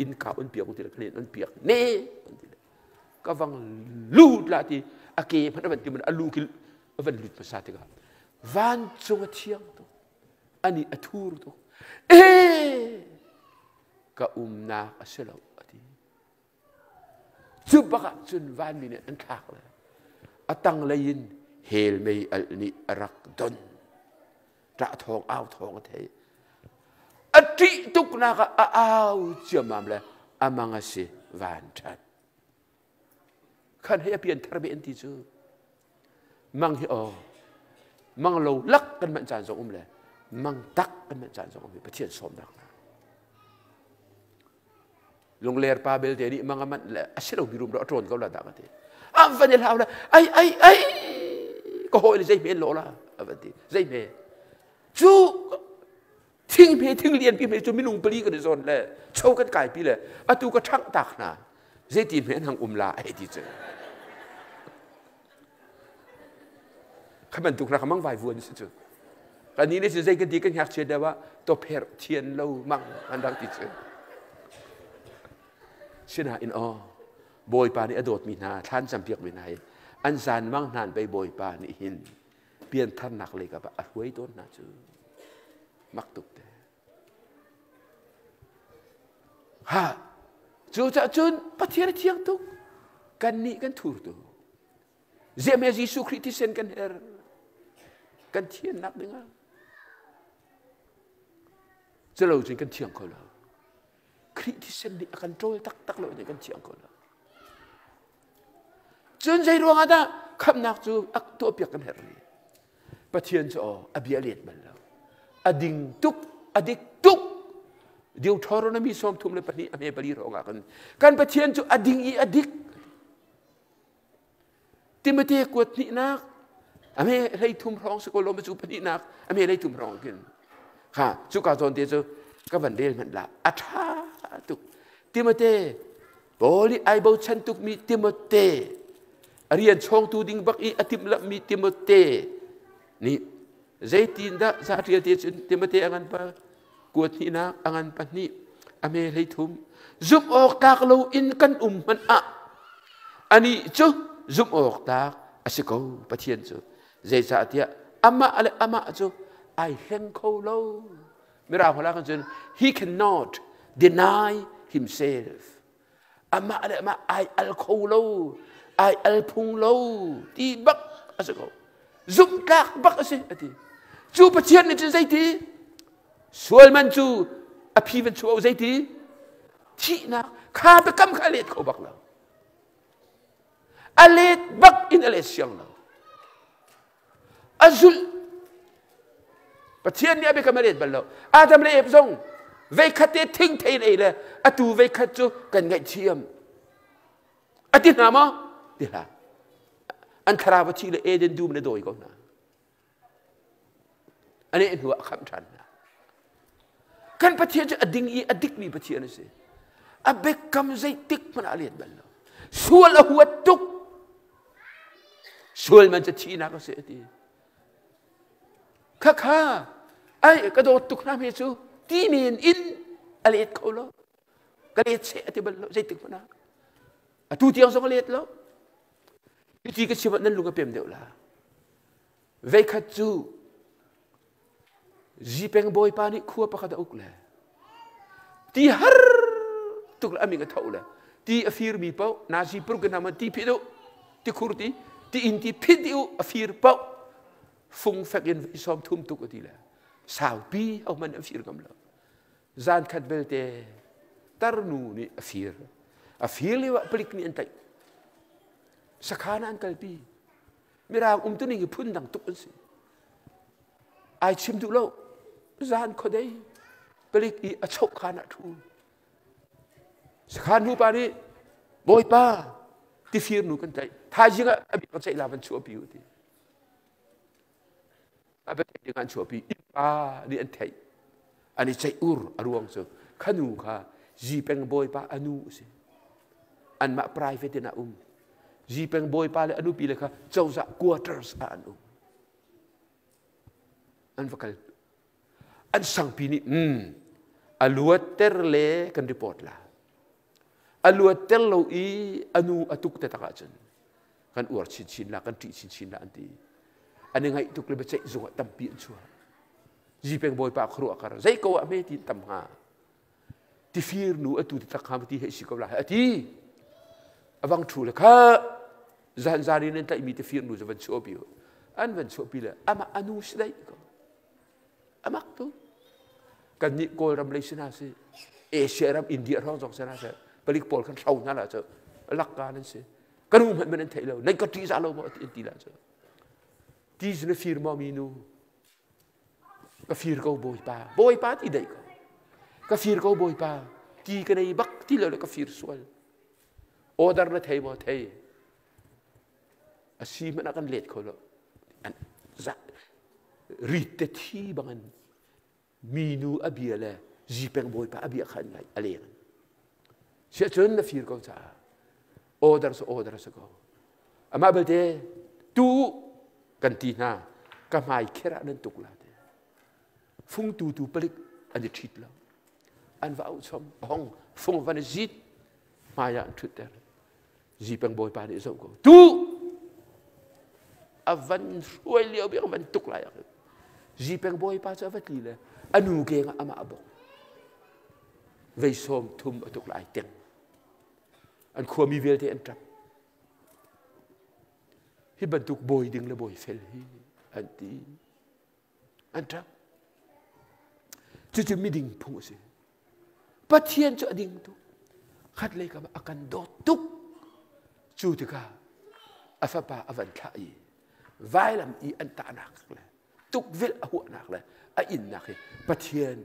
in ka on piak ti la klen on piak ne ka wang lu la ti ake phan ban ti man alu kil van lu pa sa ti ka van chung a thiang tu ani athur tu ka na aselo ati chubaka chun van mi ne an thak la atang lain hel mei al ni arak don ra thong aw thong thei ati tuk na ka aw chamam la amanga se van that khan he pian tharbe an ti chu mang hi mang lo lak kan man chan so le mang tak kan man chan so pa thian som dak long ler pa bel te ni mang man la asilo birum do tron ko la da ka te am van el hawla ai ko hoi le zai me lo la avati zai me chu thing lian pi me chu minung pali ka de zon le chou kan kai pi le atu ka thang tak na zai ti me hang la ai ti che khaman tu kra khamang vai vuan si chu kan ni ne zai ka di kan hak che da wa to pher thian lo mang an dak ti che sina in boy pa ni adot mi na than cham piak mi nai an san mang nanไปboy pa ni hinเปลี่ยนท่านหนักเลยกับอัดไว้ต้นนะจูมักตุกแต่ฮะจูจะจุนปะเทียนเทียงตุกกันนี่กันถูกตุเจเมจิสุคริติเซนกันเฮรกันเทียนนักดึงอ่ะจะเราจึงกันเทียงเขาแล้วคริติเซนนี่กันโจลตักเราเนี่ยกันเทียงเขาแล้วจุนใจรวงอ่ะนะคำนักจูอักตัวเปียกกันเฮรนี่ปะเทียนจะอเบียเลียดมันแล้วอดิ่งตุกอดิกตุกเดี๋ยวทอรนมีสมทุมเลยปะนี้อเมบรีร้องกันปะเทียนจะอดิ่งอีอดิกติมเตกวดนี่นักอเมเลยทุ่มร้องสกุลลมจูปะนี้นักอเมเลยทุ่มร้องกันค่ะสุกาจนเดียวจะก็วันเดียวมันละอัฐาตุกติมเตบอลีไอโบชันตุกมีติมเตเรียนช่องตูดิ่งบักอีอติมละมีติมเตนี่ใจตีนดาซาเทียติเตมเตอังันปะกวดนี่นะอังันปะนี่อเมริทุมซุมออกตากเราอินกันมันอันนี้จูซุมออกตากอาศัยเขาปะเทียนจูใจซาเทียอามาอะไรอามาจูไอเห็นเขาเราไม่ราหัวละกันจู he cannot deny himself อามาอะไรอามาไออัลเขาเราไออัลพุงเราที่บักอาศัยเขาซุมกากบักอาศัยอะไรจูปะเทียนนี่จะใจดีส่วนมันจูอภิวันจูเอาใจดีที่นักข้าไปกำข้าเล็ดเขาบักเราอเล็ดบักอินอเล็ดเสียงเราอาจุลปะเทียนเนี่ยไปกำเล็ดบัลเราอาทำเล็บซงเวคัดทิ้งเทเลยเลยอาตูเวคัดจูกันไงเทียมอาทิตย์หน้ามั้งเดี๋ยวอันคราวที่เลยเดินดูมันโดยก่อนนะอันนี้หัวคำทันนะกันปะเทียนจะอดิ่งอีอดิกมีปะเทียนสิอเบกคำใจติกมันอะไรบ้างล่ะส่วนหัวตุกส่วนมันจะชี้นักก็เสียทีข้าไอ้กระโดดตุกน้ำเฮซูที่มีอินอะไรเขาล่ะกระเด็ดเสียที่บ้านเราใจติกมันนะตู้เตียงสองกระเด็ดแล้วที่ก็ชีวิตนั้นลุงก็เปลี่ยนเดียวละเวคัดจู Zipeng boy pa ni khua pa kada uk le. Ti har tuk la aminga thau le. Ti afir mi pau na si pru kana ma ti pido ti khurti ti in ti pidio afir pau phung phek in som thum tuk ti le. Sao pi au man afir gam lo. Zan khat belte tarnu ni afir. Afir le wa pelik ni antai. Sakana an kalpi. Mirang tu ni pun dang tuk an si. Ai chim tu lo. Zan ko dei. Pelik I achok khana thu. Sakhan nu pa ni boy pa ti fir nu kan tai. Tha jinga abi ko chai la ban chu pi uti. Abi dengan chu pi pa ni an thai. Ani chai ur aruang so. Khanu kha jipeng boy pa anu si. An ma private na Jipeng boy pa le anu pi le kha chauza quarters anu. An vakal. An sang pi ni aluat terle kan report la. Aluat terlo I anu atuk te takajan. Kan uar chin la kan ti chin la anti. Ane ngai tuk le becai zonga tampi an chua. Jipeng boy pa khru akar. Zai ko ame ti tamha. Ti fir nu atu ti takham ti he sikau la ati. Avang thu le kha zan zari nen ta imi te fir nu zavan chopi. An van chopi le ama anu sidai ko. Amak tu. Kan ni ko ram le sina se. Asia ram India rong jong sana se. Balik pol kan sau na la cho. Lak ka nan se. Kan um men thai lo. Nai ka ti za lo mo ti la cho. Ti zne fir mo mi nu. Ka fir ko boy pa. Boy pa ti dai ko. Ka fir ko boy pa. Ti ka nei bak ti lo ka fir sual. Order na thai mo thai. Asi man akan let ko lo. An za rite thi bangan minu abiale jipeng boy pa abia khan ngai aleng. Sia chun na fir ko cha. Order so ko. Ama belte tu kantina ka mai khera nan tukla te. Phung tu pelik an thit lo. An va out som hong phung van zit maya Twitter. Jipeng boy pa ni so ko. Tu avan suai liao bi avan tukla ya. Jipeng boy pa cha vat li le. Anu ke nga ama abok. Vei som thum tukla ai teng. An khua mi vel te an trap. Hi bantuk boy ding le boy fel hi anti an trap. Chu mi ding phung se. Pathian cho ding tu. Khat le ka akan do tuk. Chu ti ka. Afa pa avan thai. Vai lam I an ta nak le. Tuk vil a hu nak le. A in nak le. Pathian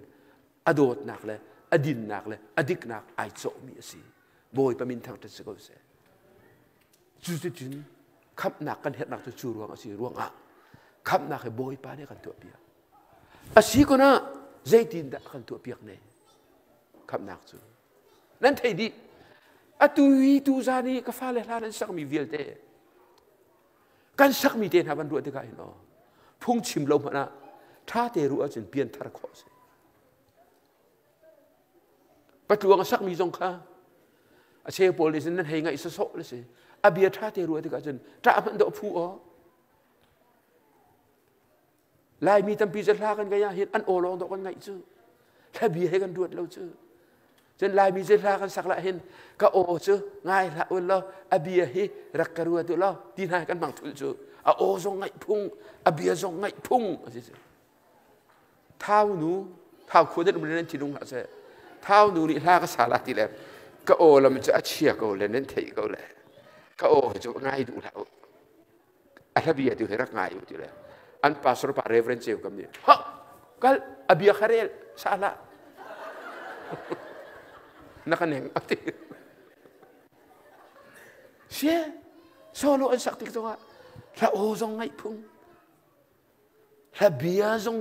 adot nak le. Adin nak le. Adik nak ai cho mi si. Boy pa min thang ta se ko se. Chu ti jin khap nak kan het nak tu chu ruang asi ruang a. Khap nak he boy pa ne kan tu pia. Asi ko na zaitin da kan tu piak ne. Khap nak chu. Nan thai di. Atui tu zani ka fa le lan sak mi vil te. Kan sak mi te na ban ru te ka no. Phung chim lo ma na. Tha te ru a chen pian thar kho se. Patluang sak mi jong kha. A che police nan hei ngai so le se. Abia tha te ru te ka chen ta man do phu o. Lai mi tam pi za la kan ga ya hin an o long do kan ngai chu. Tha bi he kan duat lo chu. Chen lai mi je la kan sak la hin ka o chu ngai la ul lo abia hi rak ka ru tu lo tin hai kan mang thul chu. A o zong ngai phung abia zong ngai phung asi se. Thao nu thao khu de mun nen ti lung ha se. Thao nu ni la ka sa la ti le. Ka o lam cha chia ko le nen thei ko le. Ka o chu ngai du la. A la bia tu he rak ngai tu le. An pastor pa reverence kam ni. Ha kal abia kharel sala. Nakaneng ati. Siya solo an saktik to nga. La o zong ngai phung. La bia zong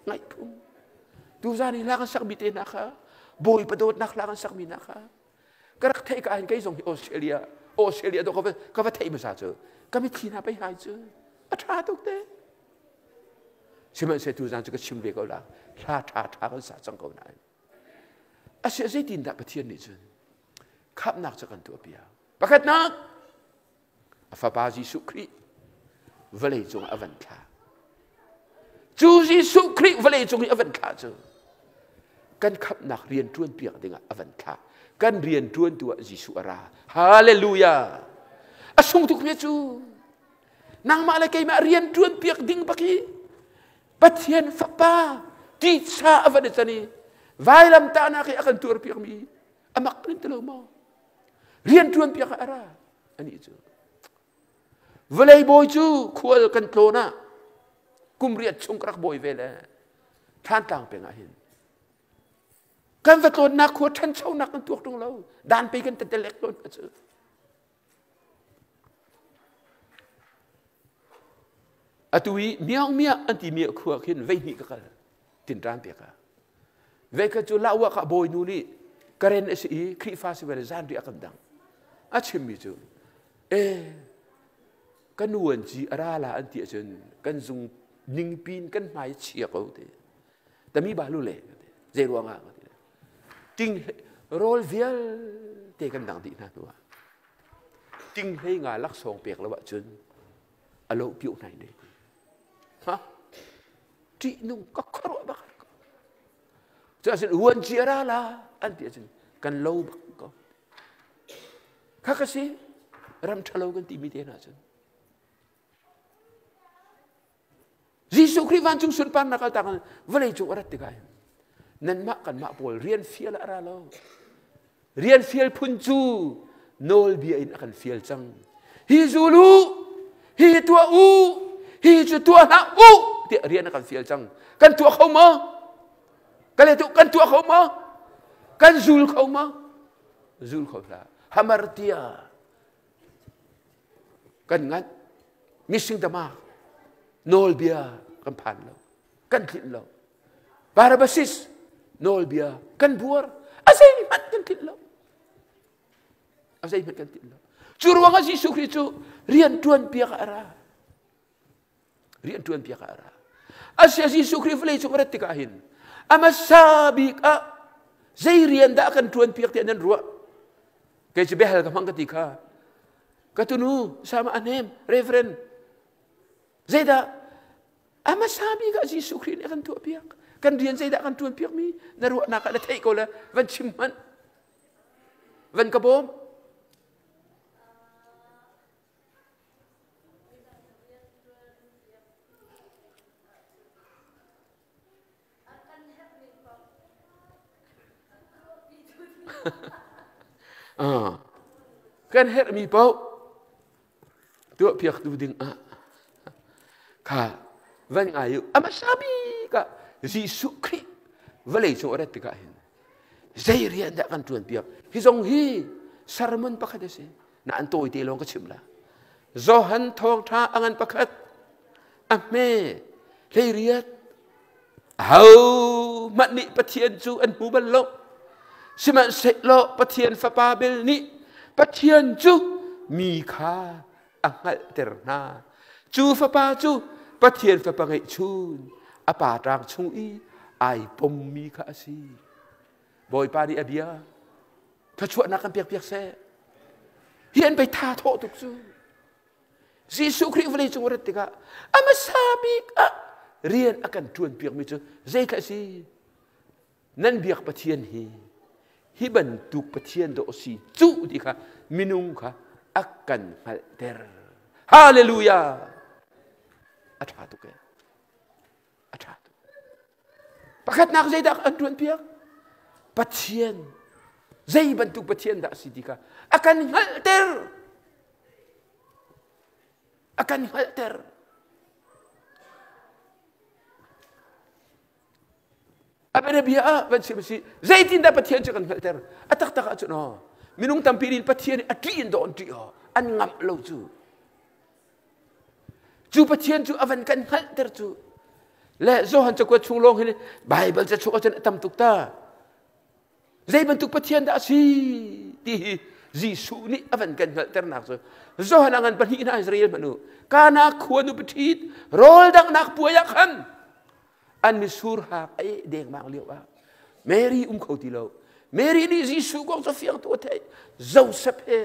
ngai phung. Tu zani la kan sak bite na ka. Boy padot nak la kan sak mi na ka. Karak thai ka an kai zong Australia. Australia do ka va thai ma sa chu. Kami thina pai hai chu. A tha tuk te. Siman se tu zan chu ka chim ve ko la. Tha kan sa chang ko na. Asyik saya tindak petian ni jen. Kap nak cakap tu apa? Pakat nak. Apa bazi sukri. Velai jong avanta. Chúa Giêsu Christ vlei chung ni avan kha chu kan khap nak rian tuan piak dinga avan kha kan rian tuan tua Giêsu ara hallelujah asung tu kme chu nang ma la kai ma rian tuan piak ding baki pathian fa pa ti sa avan tani vai lam ta na ki akan tur piak mi amak rin telo mo rian tuan piak ara ani chu vlei boy chu khual kan tlona kum riat chung krak boy vele than tang pe nga hin kan va tlon nak khu than chau nak kan tuak tung lo dan pe kan telek ton chu atui miang mia anti mia khu khin ve ni ka tin ran pe ka ve ka chu lawa ka boy nu ni karen si kri festival zan ri akam dang achim mi chu kan nuan ji ara la anti chen kan zung ning pin kan mai chia ko te tami ba lu le je ruanga ting rol vial te kan dang di na tu ting hei nga lak song pek la wa chun alo piu nai de ha ti nung ka khro ba cha sin uan ji ara la anti chen kan lo ba ko ka ka si ram thalo kan ti mi te na chen Giêsu Christ van chung sun pan nakal tangan vlei chung arat tikai nan ma kan ma pol rian fiel ara lo rian fiel pun chu nol bia in akan fiel chang hi zulu hi tua u hi chu tua na u ti rian akan fiel chang kan tua khau ma kale tu kan tua khau ma kan zul khau ma zul khau la hamartia kan ngat missing dama nol bia kan pan lo kan tin lo barabasis nol bia kan buar asai mat kan tin lo asai mat kan tin lo churuang Giêsu Christ rian tuan pia ka ara rian tuan pia ka ara asya Giêsu Christ vlei chu rat tikahin amasabi ka zai rian da kan tuan pia ti nan ruwa kai che behal ka mang katika katunu sama anem reverend zaida amasabi ka Giêsu Christ akan tuan pia kan rian zaida akan tuan pia mi naruwa na ka la thai ko la van chimman van kabom kan her mi pau tu piak tu ding ka van ayu amasabi ka Giêsu Christ vlei chu rat ka hin zai rian da kan tuan piak hi zong hi sermon pakhat se na an toi te long ka chimla zo han thong tha angan pakhat ame lei riat hau mat ni pathian chu an hu ban lo siman se lo pathian fa pa bel ni pathian chu mi kha angal terna chu fa pa chu pathian fa pa ngai chun apa tang chung i ai pom mi kha si boy pa di abia tha chuat na kan piak piak se hian bai tha tho tuk chu Giêsu Christ vlei chung rat tika amasabi ka rian akan tuan piak mi chu zai kha si nan biak pathian hi ban tuk pathian do si chu di kha minung kha akan hal ter hallelujah atha tu ke atha tu pakat nak zai dak antuan piak pathian zai ban tuk pathian da si di kha akan hal ter akan hal ter apa dia ban si zai tin da pathian chu kan hal ter atak tak chu no minung tampirin pathian atrin do onti an ngam lo chu pathian chu avan kan hal ter chu le zo han chakwa chunglong hin bible cha chu chen tam tuk ta zai ban tuk pathian da si ti Giêsu ni avan kan hal ter nak zo han angan pan hi na Israel manu kana khuanu petit rol dang nak puayak han an misur ha ai deng mang liu ba Mary khau ti lo Mary ni Giêsu gong so fiang tu thai zo sap he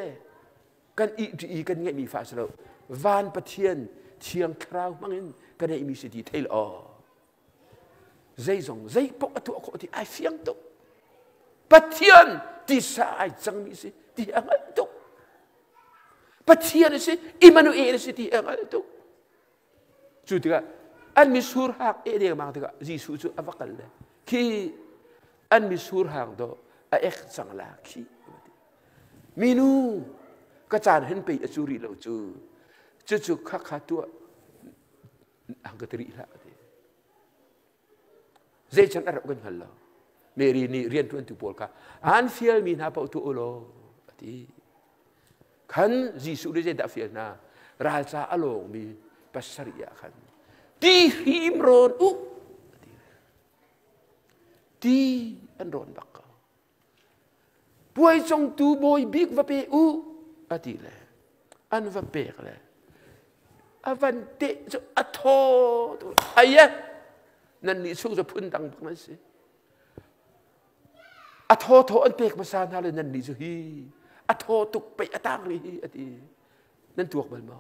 kan i kan ngai mi fa lo van pathian thiang krau mangin kan ai mi si ti thail dây dòng dây bốc atu ko ti ai phiang to pathian ti sa ai chang mi si ti angal to pathian si Emmanuel si ti angal to chu tiga an mi sur hak e de ma tiga Jisu chu avakal le ki an mi sur hak do a ek chang la ki minu ka chan hen pe achuri lo chu chu kha kha tu ang ka tri la de zai chan arab gan hal lo meri ni rian tuan tu pol ka an fiel min ha pa tu lo ati kan Jisu de da fiel na ral cha along mi pasaria kan ti him ron ti an ron bak buai trong tu boy big va pe ati le an va pe le avante so atho aya nan ni su so phun dang bang si atho tho an pek ma san ha le nan ni so hi atho tuk pe atang ri ati nan tuak bal ma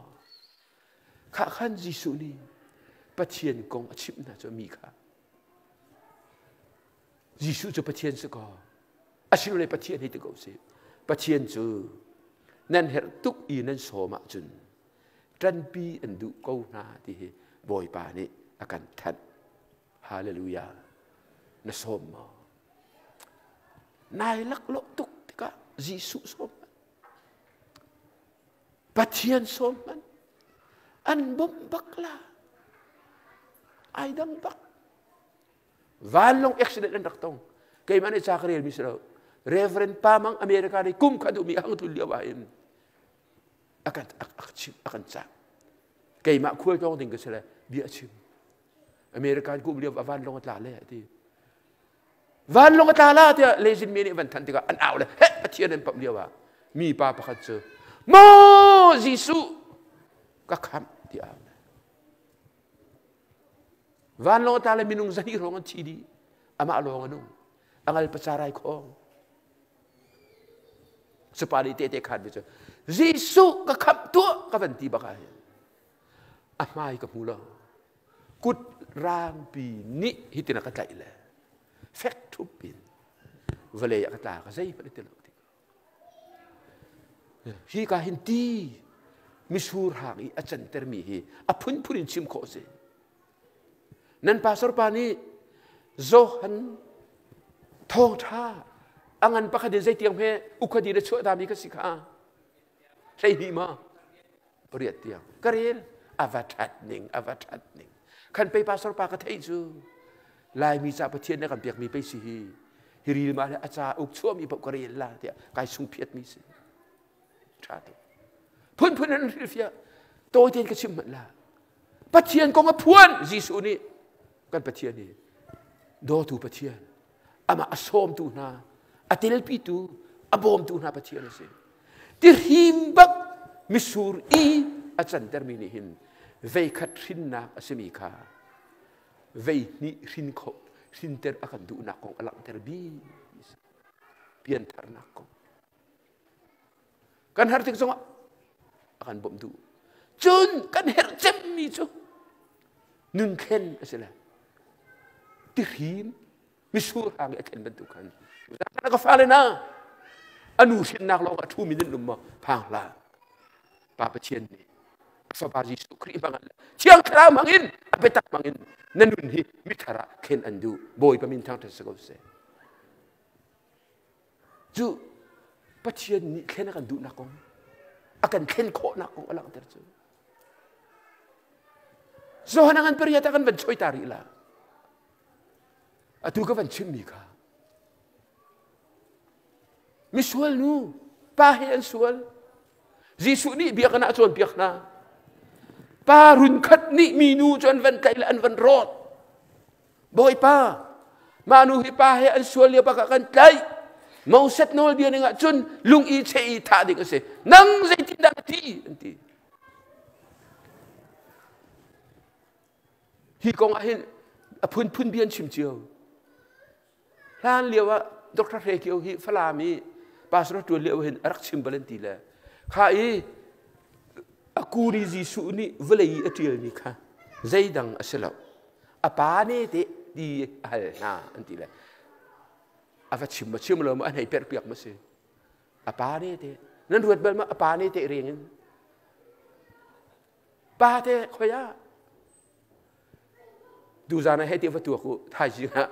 kha khan Jisu ni pathian kong achip na cho mi kha Jisu cho pathian se ko asilu le pathian hi te ko se pathian chu nan her tuk I nan so ma chun tran pi an du ko na ti boy pa ni akan that hallelujah na som ma nai lak lo tuk ti ka Jisu som pathian som man an bom bakla ai dang bak van long accident an raktong kay man cha karel misro reverend pamang Amerika ni kum kadu mi ang tuliawain akan sa kay ma khul tong ding kasela bi achim Amerika kum liaw van long at lale ti van long at lala ti lejin mi ni van tan ti ka an aw le he pathian an pam liawa mi pa pakhat che mo Jisu ka kham ti aw van long at lala minung zani rong ti di ama long anong angal pasaray ko separi tete khan bicho Jisu ka khap tu ka vanti bakay amai ka mula kut rang pi ni hitina ka taile fek tu pin vale ya kata ka sai pa telo hi ka hinti mishur hagi achan termi hi apun purin chim ko se nan pastor pani zohan thong tha angan pa khade zai tiang phe ukhadi de chho dami ka sikha sei hi ma priat tiang karel avathatning kan pe pastor pa ka thei chu lai mi cha pathian na kan piak mi pe si hi hiri ma le acha uk chuam mi pa karel la tia kai sung phiat mi si tha to phun an rifia toi ten ka chim man la pathian ko nga phuan Jisu ni kan pathian ni do tu pathian ama asom tu na atil pi tu abom tu na pathian se tir himbak misur I achan termini hin vei khat rin na asemi kha vei ni rin kho rin ter akan du na kong alang ter bi pian tar na kong kan har tik zonga akan bom du chun kan her chem mi chu nun khen asela tir him misur hang aken bentukan na ka fale na anu sin nak lo ka 2 minute lumma phang la pa pathian ni fa ba Jisu Kri mangal chiang thra mangin apetak mangin nanun hi mithara khen andu boy pamin thang ta se se ju pathian ni khen kan du na kong akan khen kho na kong alang ter chu so hanangan periyata kan ban choi tari la atu ka ban chim mi ka misual nu pahian sual Jisu ni biak na chon biak na pa run khat ni minu chon van kai la an van rot boy pa manu hi pa he an sual ya pa ka kan kai mau set nol dia nga chun lung I che I tha ding se nang zai tin da ti anti hi kong a hin a phun bian chim chiu lan liawa Dr. Rekio hi falami pastor tu liaw hin arak chim balenti la kha I akuri Jisu ni velei atil ni kha zaidang aselo apa ne te ดีฮัลนาอันที่เลยอาฟัดชิมมาชิมเลยมาอันให้เปียกมาสิอาปาเนี่ยเตนั่นรวดเบลมาอาปาเนี่ยเตเรียงปาเตขอยาดูจานะให้เตี้ยวัตถุกูท้ายจริงฮะ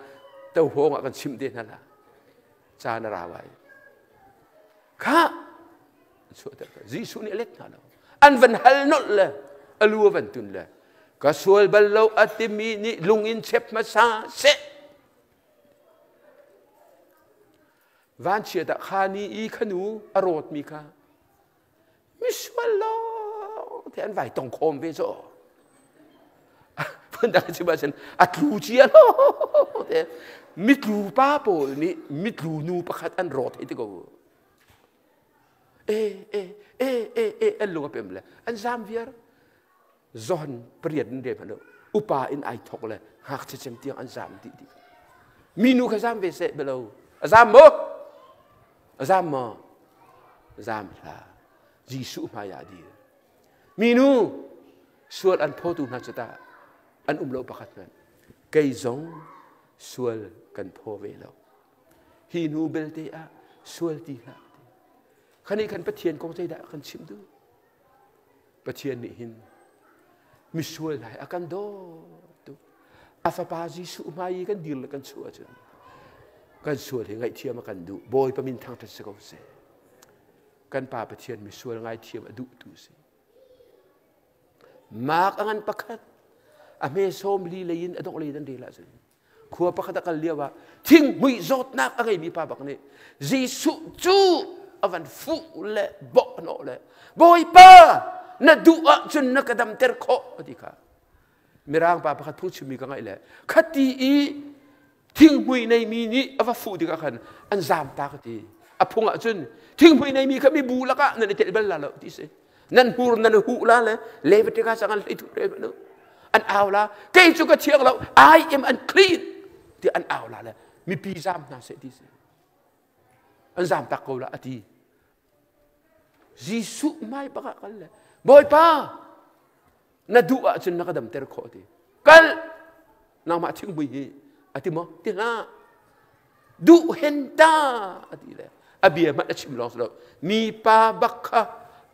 เต้าหัวกันชิมเดนั่นแหละจานราไว้ข้าช่วยแต่จีสุนี่เล็กนะเราอันวันฮัลนอตเลยอลัววันตุนเลยก็ส่วนบรรลุอัติมีนี่ลุงอินเชฟมาซาเซวันเชียตะขานีอีขนูอรรถมีค่ะมิสวลโลแต่อันไหวต้องโคมเวโซเพื่อนดังชิบะฉันอัตลูเชียโลแต่มิตรูป้าโปนี่มิตรูนูประคัดอันรอดให้ที่กูอันลุงเป็นเลยอันซามเวียร์จอนเปลี่ยนเรื่องนั้นอุปาอินไอทอกเลยหากจะเชื่อมเตียงอันซามดีมีนูขซามเวเซเบลล์ซามโมซามลาจีสุมายาดีมีนูส่วนอันพอตูนัจตาอันโลประคัดนั้นไกจงส่วนกันพอเวลาฮีนูเบลเตอะส่วนที่ละขันนี้ขันปะเทียนกองใจได้ขันชิมดูปะเทียนนี่หินมิส่วนไหนอากันโดตุอาฟาปาจีสุมายีกันดีลกันส่วนจังกันส่วนที่ไงเทียมกันดูบอยประมินทางทัศกเสกันป่าปะเทียนมิส่วนไงเทียมดูตุสิมากอันประคัดอเมซอมลีเลยินอดอกลีนันดีละสิขัวประคัดกันเลียว่าทิ้งมุยจดนักอะไรมีป่าบักนี้จีสุจูอวันฟูเล่บอกโน่เล่บอยป้าน่าดูอ่ะจนนักดำเตอร์โคดีค่ะมีร่างป่าประคัดพูดชิมีกันไงเล่คดีอีทิ้งมุยในมีนี้อวันฟูดีกันอันจามตาคดีอพงอ่ะจนทิ้งมุยในมีเขาไม่บูละกันนั่นเจ็บเบลล่าแล้วที่สินั่นหูนั่นหูละเลยเลวที่ข้าสั่งอะไรทุกเรื่องนู้อันเอาละเกี่ยจุกเชียงเรา I am unclean ที่อันเอาละเลยมีปีจามน่าเสียที่สิอันจามตะโกละอดีจีสุไม่ปะกันเลยบอยป้าน่าดูอ่ะจนนักดำเตอร์โคดีกันน้ำมาทิ้งบุยอดีมั้งที่น่าดูเห็นตาอดีเลยอบีมันจะชิมลองสโลมีป้าบักค่ะ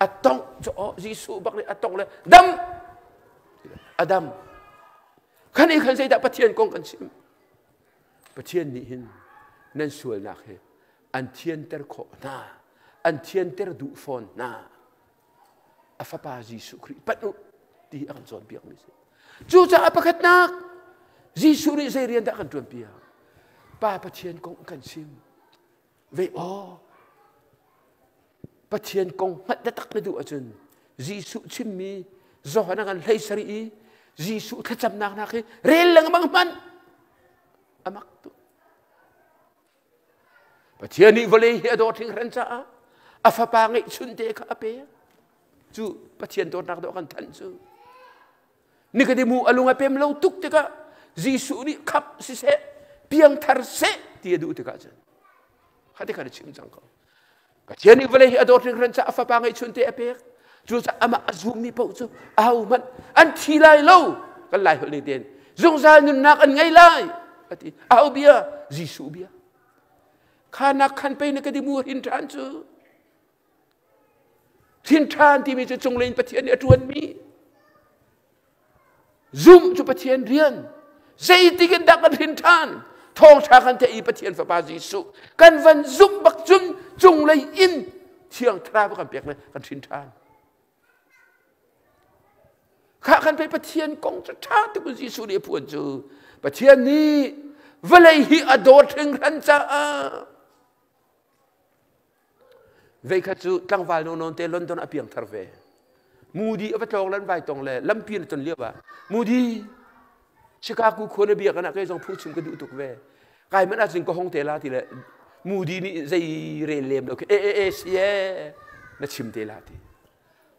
อัตตงจะจีสุบักเลยอัตตงเลยดำอดัมขันอีกขันใจดับปะเทียนกงกันชิมปะเทียนนี่หินนั่นส่วนนักเหอันเทียนเตอร์โคน่าอันเทียนเตอร์ดูฟอนน่าอาฟาปาจีสุคริปัตุที่อากันสอนเปียกมิสิจู่จะอาปะขัดนักจีสุนี่ใจเรียนได้กันจวนเปียกป้าปะเทียนกงกันชิมเวอปะเทียนกงมัดตักไม่ดูอาจารย์จีสุชิมมีจอนักันเลยสรีจีสุขจำนักนักเรียนลังมังมันอามักตุปะเทียนนี่วลีเฮียโดดทิ้งรันจ้าอาฟาปางไอชุนเดกอาเปียจู่ปะเทียนโดดนักโดดกันทันจู่นี่ก็ได้มูอลุงอาเปียมเล่าตุกเดกะจีสุนี่ขับสิเสเพียงทาร์เสที่ดูเดกะจันข้าเดกะได้ชิมจังเขาปะเทียนนี่วลีเฮียโดดทิ้งรันจ้าอาฟาปางไอชุนเดกอาเปียจู่จะอามาซูมีเป้าจู่เอามันอันที่ไล่เล่ากันไล่คนนี้เด่นจงใจนุนนักอันไงไล่เอาเบียจีสุเบียข้านักขันไปนักดิมูหินทานจู่หินทานที่มีจะจงเล่นปะเทียนเนี่ยจวนมีซุ่มจู่ปะเทียนเรียนใจติกันดักกันหินทานทองชากันเตอีปะเทียนฝาปาจีสุกันวันซุ่มบักซุ่มจงเลยอินเที่ยงทราบกันเปียกเลยกันหินทานข้ากันไปปะเทียนกงจะท้าที่คุณจีสุเนี่ยพูดจู่ปะเทียนนี้เวลาฮีอโดดถึงรันจ้าเวกจู่ตั้งวาลโนนเตลอนดอนอเปียงทาร์เวมูดีเอาไปตรงลันไปตรงเลยลำเพียนจนเรียกว่ามูดีชิคากูคนเบียกันนะก็ยังพูดชิมกันดูตุกเวกายมันอาจจะก็ห้องเตลาทีละมูดีนี่ใจเรเลมโอเคเสียนัดชิมเตลาที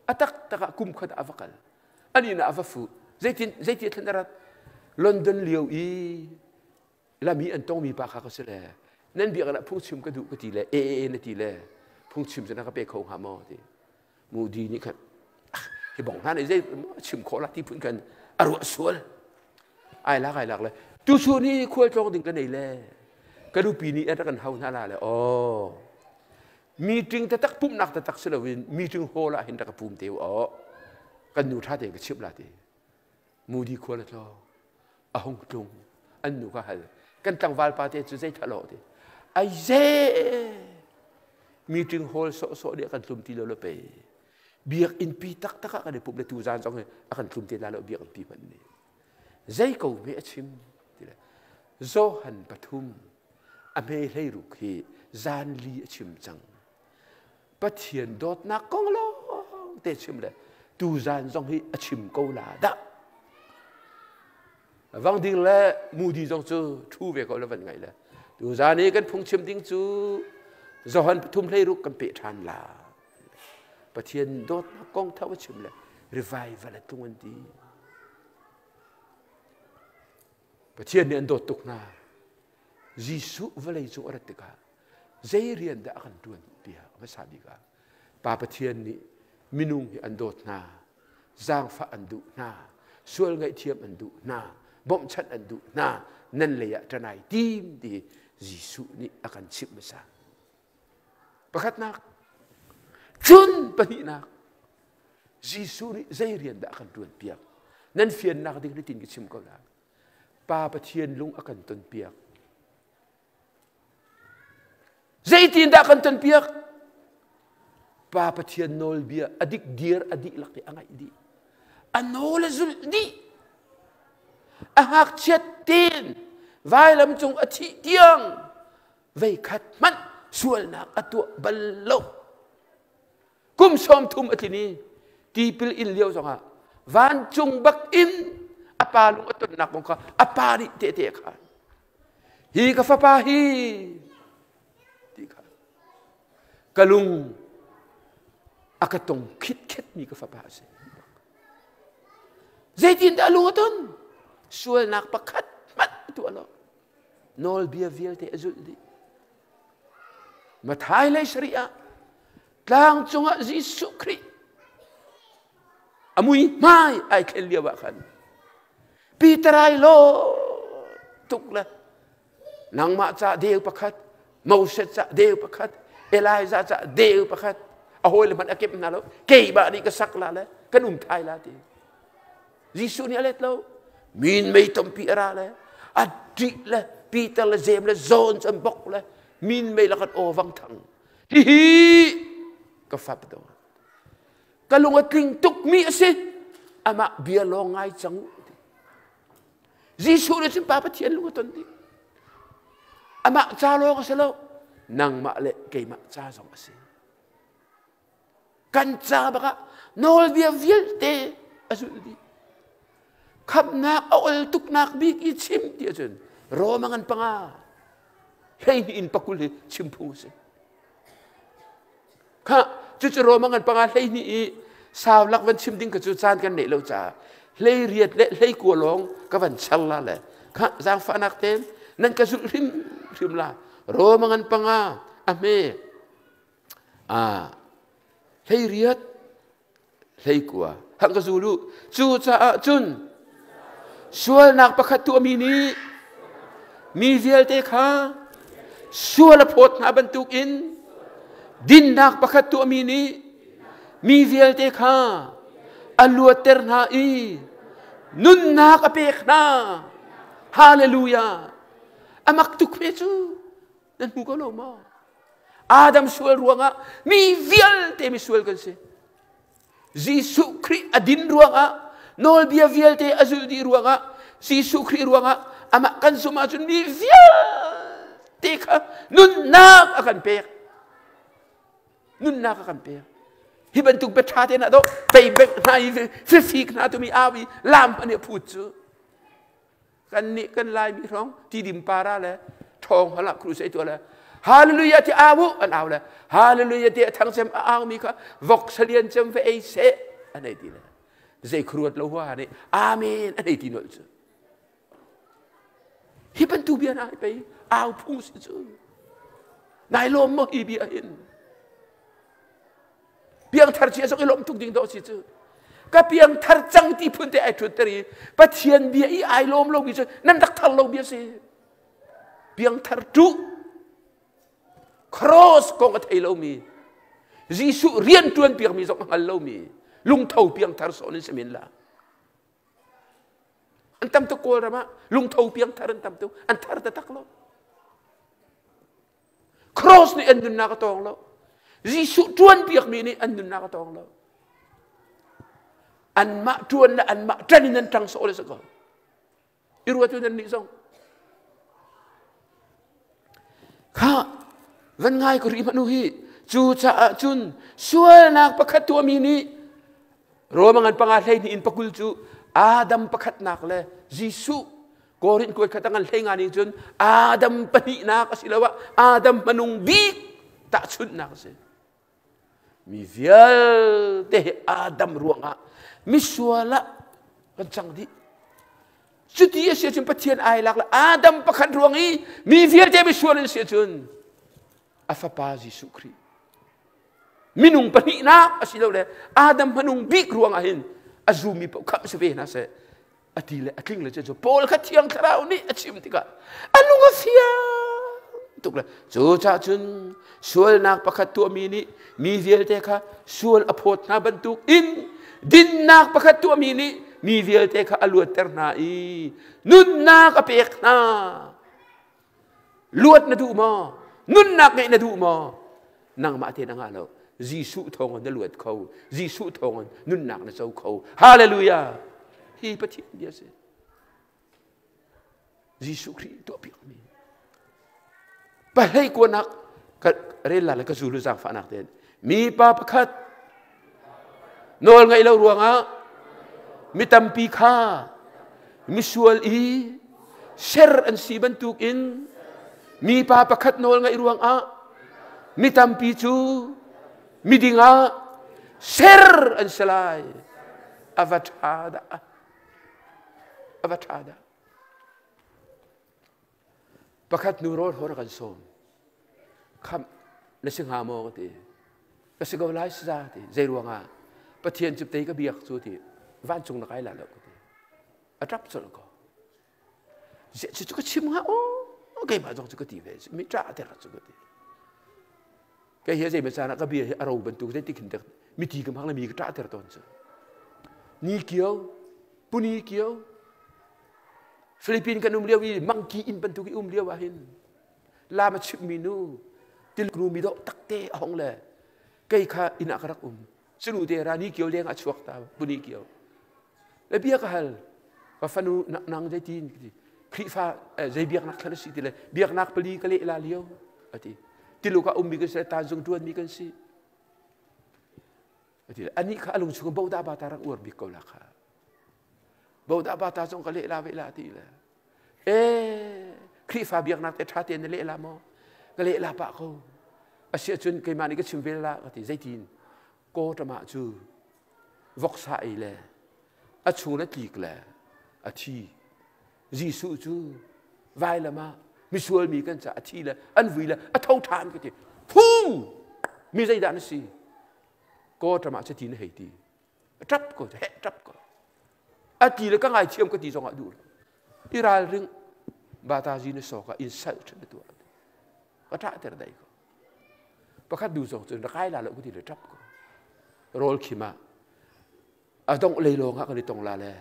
อัตักตะกุมขัดอฟักลอันนี้นะอาฟูใจที่ทันรัตลอนดอนเลียวอีแล้วมีอันต้องมีปากเขาเสียแล้วนั่นเบียกันนะพูดชิมกันดูก็ทีละนาทีละพูดชิมจะนักไปเขาหาหมอทีมูดีนี่ครับที่บอกท่านไอ้ใจชิมขอละที่พูดกันอร่อยสวยไอ้ลักเลย tu su ni khual chong ding kan nei le ka du pi ni at kan hau na la le meeting ta tak pum nak ta tak selawin meeting hall a hin ta ka pum teu kan nu tha te ka chip la te mu di khual lo a hong tung an nu ka hal kan tang wal pa te chu zai thalo te ai ze meeting hall so dia kan tum ti lo pe biak in pi tak tak ka de pum le tu zan song akan tum te la lo biak in pi man ni zai ko me achim zo han pathum a me hlei ru khi zan li achim chang pathian dot na kong lo te chim le tu zan song hi achim ko la da vang ding le mu di song chu thu ve ko la van ngai le tu zan ni kan phung chim ding chu zo han pathum hlei ru kan pe than la pathian dot na kong thaw chim le revival la tungan ti pathian ni an dot tuk na Jisu valai chu aratika zai rian da akan tuan dia ma sabi ka pa pathian ni minung hi an dot na zang fa an du na sual ngai thiam an du na bom chat an du na nan le ya tanai tim di Jisu ni akan chip masa pakat nak chun pani nak Jisu ni zai rian da akan tuan piak nan fian nak ding tin ki chim ko la pa pathian lung akan ton piak zai tin da akan ton piak pa pathian nol bia adik dir adik laki angai di anol zul di ahak chet tin vai lam chung athi tiang vai khat man sual nak atu ballo kum som thum atini ti pil in liao zonga van chung bak in apa lung atun nak ko apa ni te te kha hi ka fa pa hi ti kha kalung akatong khit khit ni ka fa pa se zaitin da lung atun sual nak pakhat mat tu alo nol bia vial te azul di mathai lai sharia tlang chunga Jisu Kri amui mai ai khen liawa khan Peterai lo tukla nang ma cha deu pakhat Moses cha deu pakhat Elijah cha deu pakhat ahoi le man akip na lo kei ba ni ka sak la le kanum thai la ti Jisu ni alet lo min mei tom pi ara le adi le Peter le James le John cham bok le min mei la kat o wang thang hi ka fap do kalunga kling tuk mi ase ama bia lo ngai chang Jisu le sim pa pathian lu ton ti ama cha lo ka selo nang ma le ke ma cha song ase kan cha ba ka nol bia vial te asul di khap nak ol tuk nak bi ki chim ti chen ro mangan panga hei in pakul chim phu se kha chu chu ro mangan panga hei ni saw lak van chim ding ka chu chan kan nei lo cha lei riat le lei ko long ka van chal la le kha jang fa nak tem nan ka zul rim la ro mangan panga ame lei riat lei kwa hang ka zulu chu cha chun sual nak pakhat tu mi ni mi vial te kha sual phot na bantuk in din nak pakhat tu mi ni mi vial te kha aluat ter na i nun nak apek na hallelujah amak tuk me chu nan mu ko lo mo Adam sual ruanga mi vial te mi sual kan se Jisu Kri adin ruanga nol bia vial te azul di ruanga Jisu Kri ruanga ama kan suma chun mi vial te kha nun nak akan pek nun nak akan pek hiban tuk betrate na do pei bek nai fik na tu mi awi lam ane phut chu kan ni kan lai mi rong ti dim para le thong hala kru sai to le hallelujah ti awu an aw le hallelujah ti thang sem aw mi kha vok salian chem ve ei se anai ti le zai kruat lo wa ni amen anai ti no chu hiban tu bia nai pei aw phu si chu nai lom mo hi bia hin biang thar chi so ilom tuk ding do si chu ka piang thar chang ti phun te ai thut teri pathian bia I ai lom lo bi che nan dak thal lo bia se piang thar tu cross ko ka thei lo mi Jisu rian tuan piang mi sok ngal lo mi lung thau piang thar so ni semin la antam to ko rama lung thau piang thar antam to an thar ta tak lo cross ni andun na ka tong lo Jisu tuan piang mi ni andun na ka tong lo an ma tuan la an ma tranin nan tang so le sa ko irwa tu nan ni song kha van ngai ko ri manu hi chu cha chun sual nak pakhat tu mi ni ro mangan pangalai ni in pakul chu Adam pakhat nak le Jisu korin ko khatangan lenga ni chun Adam pani nak asilawa Adam manung bi ta chun nak se mi vial te Adam ruanga mi suala kan chang di chuti sia chun pathian ai lak la Adam pakhat ruangi mi vial te mi suala sia chun afa pa Jisu Kri minung pani na asilaw le Adam manung bi ruang ahin azumi pa kam se ve na se atile atling le jo pol khatiang tharau ni achim tika anunga fia tukla chu cha chun sual nak pakhat tu mi ni mi vial te kha sual aphot na bantuk in din nak pakhat tu mi ni mi vial te kha aluat terna I nun nak apek na luat na du mo nun nak ngai na du mo nang ma te nang alo Jisu thong na luat khau Jisu thong nun nak na chau khau hallelujah hi pathian dia se Jisu Kri to pi mi pa hei ko nak ka rela la ka zulu sang fa nak ten mi pa pakhat nol ngai lo ruanga mi tampi kha mi sual I ser an si bantuk in mi pa pakhat nol ngai ruanga mi tampi chu midinga ser an selai avatada pakhat nuror hor kan som kham na sing ha mo ti ka sigaw lai sa ti zairuanga pathian chup tei ka biak chu ti van chung na kai la lo ti atrap chol ko je chu ka chim ha o kai ba jong chu ka ti ve mi tra te ra chu ka ti cái hiện giờ bây giờ nó cái bia ở đâu bên tu cái tích hình được mi thì cái là mi cái trả tiền tốn chứ ni kiêu puni kiêu Philippines kan liêu i monkey in bên tu cái liêu ahin la mà chụp minu til kru mi do tak te hong le cái kha ina karak sulu te ra ni kiêu leng a chuak ta puni kiêu le bia ka hal ka fanu nang dai tin khi fa dai biak nak khana si ti le biak nak peli ka le la liêu ati tiluka mi kan se ta jung tuan mi kan si ani kha alung chung bau da ba ta rak ur bi ko la kha bau da ba ta jong ka le la ve la ti la kri fa biak nak te tha te ne le la mo ka le la pa ko asia chun kai mani ka chim ve la ka ti zaitin ko ta ma chu vok sa ai le a chu na ti kla a thi Jisu chu vai la ma mi sual mi kan cha thi la an vi la a thau than cái ti phu mi zai dan si ko ta ma cha tin hei ti trap ko he trap ko a ti la ka ngai chiam ka ti song a du iral ring ba ta ji ne so ka insult chen tu ka ta ter dai ko pakhat du song chen kai la lo ku ti le trap ko rol khima a dong le lo nga ka ni tong la le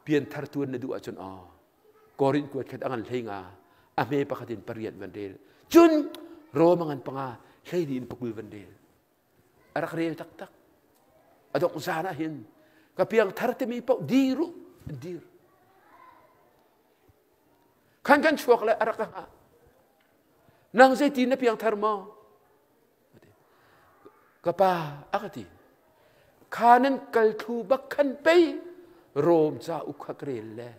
pian thar tuan na du a chon a korin ko khet angan leinga ame pakhatin pariat vandel chun ro mangan panga hleidin pakul vandel arak re tak tak adok zana hin kapiang tharte mi pau diru dir kan chuak la arak ha nang zaitin na piang thar mo kapa akati khanan kal thu bakhan pe rom cha ukhakrel le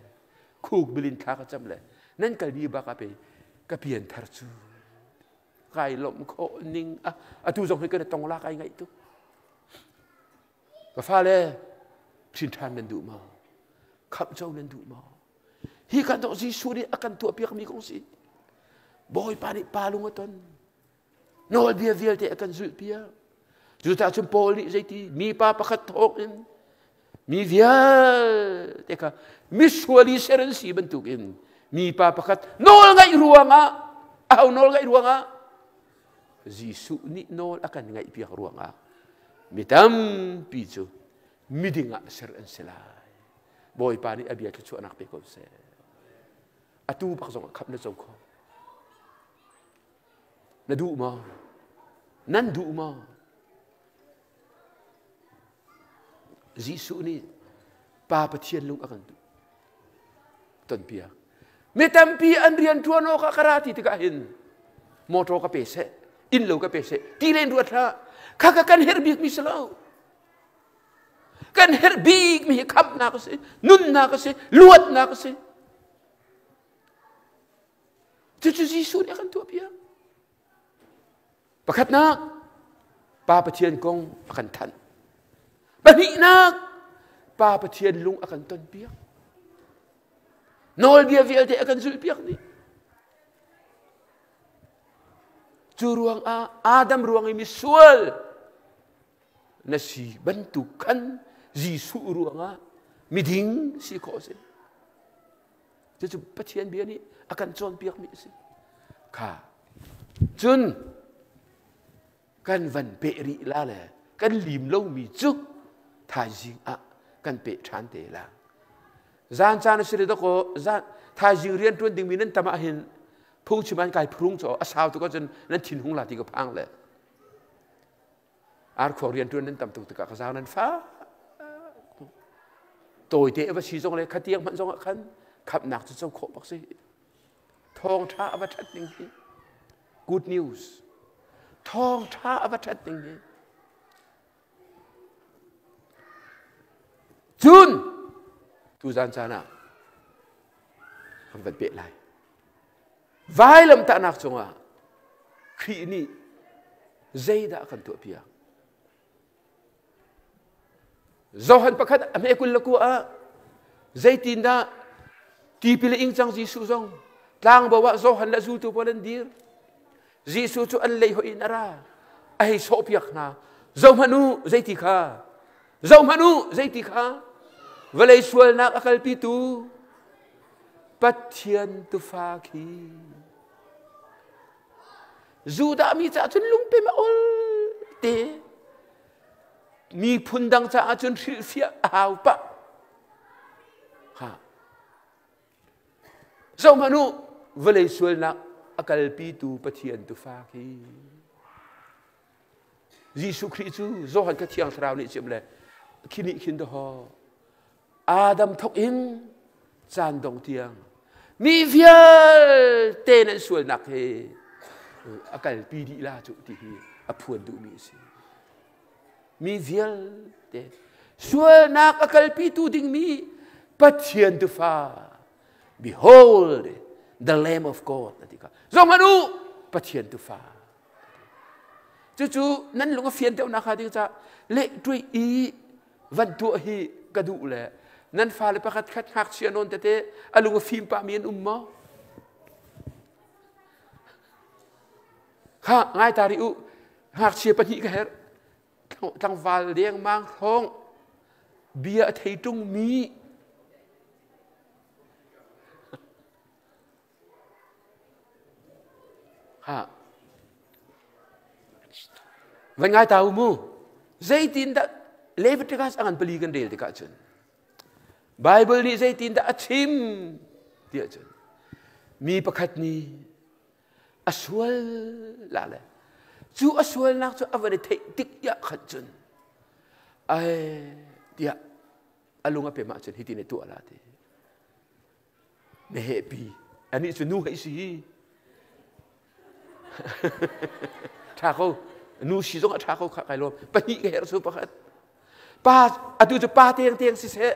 khuk bilin kha ka cham le nan kal di ba ka pe ka pian thar chu kai lom kho ning a tu jong ke tong la kai ngai tu ka fa le chin than nan du ma khap chau nan du ma hi kan to ji su ni akan tu piak mi kong si boy pa ni pa lu ngoton nol bia vial te akan zu pia ju ta chum pol ni zaiti mi pa pakhat thok in mi vial teka misuali seren si bentukin mi papakat nol ngai ruanga au nol ngai ruanga Jisu ni nol akan ngai piak ruanga mitam pijo midinga seren selai boy pani abia chu anak pe ko se atu pak song khap na song ko na du ma nan du ma Jisu ni pa pathian lung akan tu ton pia metam pi andrian tuano ka karati tika hin moto ka pese in lo ka pese ti len ruat ha kaka kan herbik mi selo kan herbik mi khap na ka se nun na ka se luat na ka se tu Jisu ni akan tu pia pakat na pa pathian kong akan tan Bani nak pa pathian lung akan ton piak. Nol dia vial te akan zul piak ni. Cu ruang Adam ruang ini sual. Nasi bentukan Jisu ruang miding si ko se. Cu pathian bia ni akan ton piak mi se. Ka. Chun kan van pe ri la le. Kan lim lo mi chu. Thai jing kan pe chan te la zan chan sri da ko zan thai jing rian tuan ding min tama hin phung chiman kai phung cho asaw to ko chen nan thin hung la ti ko phang le ar kho rian tuan nan tam tu ka ka nan fa toi te va si jong le khatiang man jong khan khap nak chu jong kho bak si thong tha va that ding hi good news thong tha va that ding hi Jun tu zan sana không vật bệ lại vai làm tạ nạc chồng khi ni dây đã cần tuổi bia do hận pakhat ame kul laku dây tin đã ti pile ing chang Jisu jong tlang bawa do hận la zu tu polen dir Jisu chu an lei ho inara ai so piak na zo manu dây ti kha zo manu dây ti kha Valay sual nak akal pitu pathian tu fa khi Zuda mi cha chun lung pe ma ol te mi phundang cha chun thil fia aw pa ha zo manu valay sual nak akal pitu pathian tu fa khi Jisu Christu zo han ka thiang thrau ni chim le khini khin do ho Adam thok in chan dong tiang mi vial ten sual nak he akal pi di la chu ti hi aphuan du mi si mi vial te sual nak akal pi tu ding mi pathian tu fa behold the lamb of God natika zomanu pathian tu fa chu nan lunga fian te na kha ding cha le tui i van tu hi kadu le nan fa le pakat khat hak chianon te alunga fim pa mien umma ha ngai tari u hak chia pa hi ka her tang val deng mang thong bia thei tung mi ha van ngai tau mu zaitin da Leviticus angan peligan del te ka chen Bible ni zaitin da achim dia chen mi pakhat ni aswal la le chu aswal nak chu avani thei tik ya khat chen ai dia alunga pe ma chen hitine tu ala te me happy ani chu nu hai si tha ko nu si jong tha ko kai lo pa hi ke her su pakhat pa atu chu pa tiang tiang si se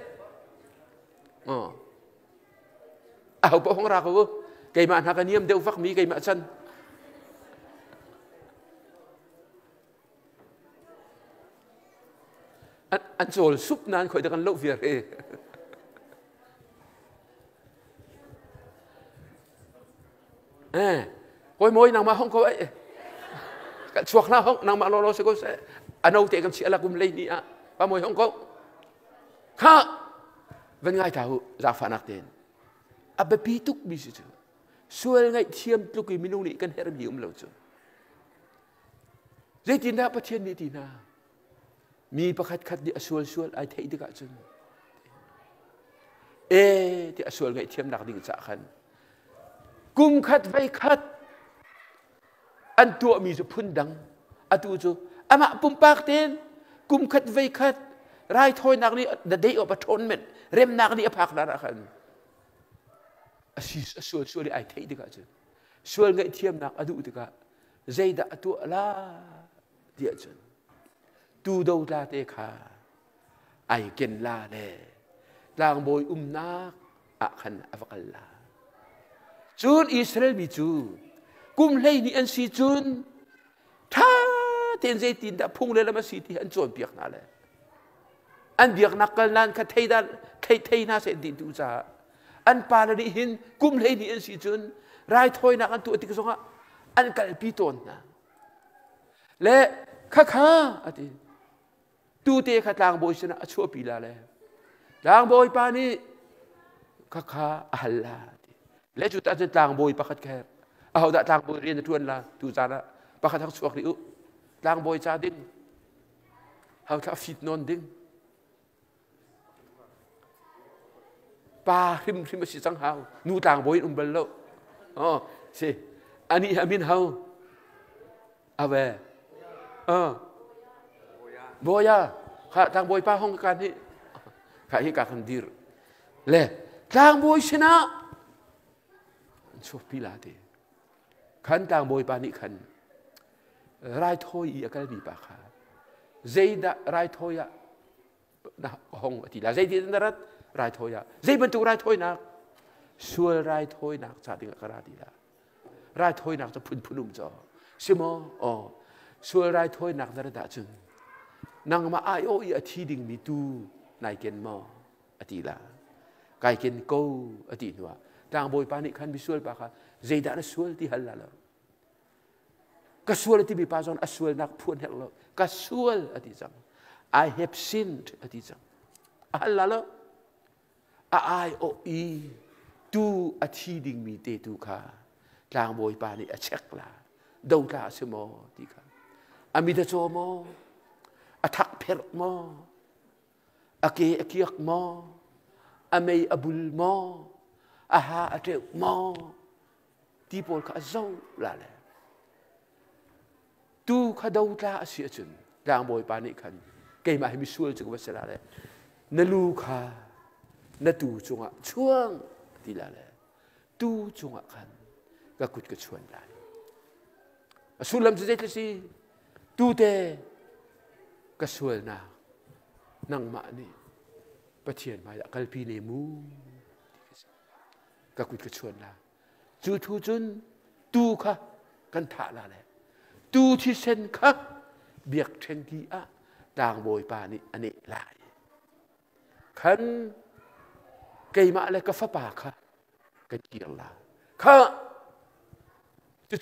au po hong ra ko kai ma ha ka niam deu fak mi kai ma chan an chol sup nan khoi da kan lo vir e koi moi nang ma hong ko ai ka chuak na hong nang ma lo se ko se anau te kam chi ala kum lei ni a pa moi hong ko ข้าวันไงท้าวจากฝันนักเต้นอับปีตุกบิสิจูส่วนไงเทียมตุกมินุนี่กันเฮรมีเราจูเจตินาประเทศนี้ตินามีประคัดขัดดิส่วนไอ้เทดิกะจูที่ส่วนไงเทียมนักดิ่งจากขันกุมขัดไว้ขัดอันตัวมีจุพุ่นดังอัตุจูอามาปุ่มปากเต้นกุมขัดไว้ขัดรายทอยนักนี้เดี๋ยวอปทนเม็ดเริ่มนักนี้พักนาขันส่วนไอ้เทดิกะจูส่วนไงเทียมนักอดุติกะใจด่าตัวละเดียจูตูดูลาเตขาไอเกนลาเล่ลางบอยนักอาขันอฟักลาจูนอิสราเอลมีจูกุมเลยนี่อันซีจูนถ้าเทนเจตินดาพุ่งเลยละมาสีที่อันโจนเปียกนั่นแหละอันเบียกนักกันนั่นคัดเทด้านเทน่าเสดินดูจ้าอันปาลนี่หินกุมเลยนี่อันซีจูนรายถอยนักอันตัวติกสงะอันกัลปีตนนะและข้าอดีตูเตะขัดลางบอยชนะชั่วปีละเลยลางบอยปานี่ข้าอัลลาและจุดอันลางบอยปะขัดแค่เอาแต่ลางบอยเรียนทวนละดูจานะปะขัดทั้งชั่วคริวลางบอยจ้าดิ้งเอาถ้าฟิตนอนดิ้งปาริมมาสิจังเฮานูลางบอยเบลโลอ๋อสิอันนี้อามินเฮาเอาไว้โบยาข้าทางโบยป้าห้องการนี้ข้าให้การคันดีร์เล่ทางโบยชนะชอบพิลาเตขันทางโบยป้านี่ขันรายทอยอีกแล้วมีปากขาเจดรายทอยะนะห้องที่ละเจดีนรัตรายทอยะเจบรรทุกรายทอยนักส่วนรายทอยนักจะติงกระดีละรายทอยนักจะพุ่นจ่อใช่ไหมอ๋อส่วนรายทอยนักจะระดับจึงนางมาไอโออีอาทิดิ่งมีตูนายเกณฑ์มออติละกายเกณฑ์กูอตินัวทางบอยปานิขันบิสวลปะค่ะเจดาร์สวลที่ฮัลละแล้วก็สวลที่มีปาจอนอสวลนักพูนเฮลแล้วก็สวลอติจัง I have sinned อติจังฮัลละแล้วไอโออีตูอาทิดิ่งมีเตตูค่ะทางบอยปานิเช็คละดูตาสมอที่ค่ะอามิดาโจโมอาทักเพรมออาเกอเกียกมออาเมย์อบุลมออาฮาอาเตกมอที่พอลข้าเจ้าละเลยตูข้าดูตาเสียจนร่างบอยปานิคันเกี่ยมาให้มิสวลจุกวัสละเลยนลูข้านตูจงอ่ะช่วงที่ละเลยตูจงอ่ะคันก็กุดก็ชวนได้สุลัมจะเจตสิตูเตก็สวยนะนังมานี่ประเทียนมาจากกัลปีเนมูก็คุยกับชวนนะจูทูจุนตูค่ะกันถาละเลยตูที่เซนค่ะเบียกเทงกีอะต่างโบยปานี่อันนี้ลายขันเกี่ยมาอะไรก็ฟ้าป่าค่ะกันเกี่ยวละค่ะ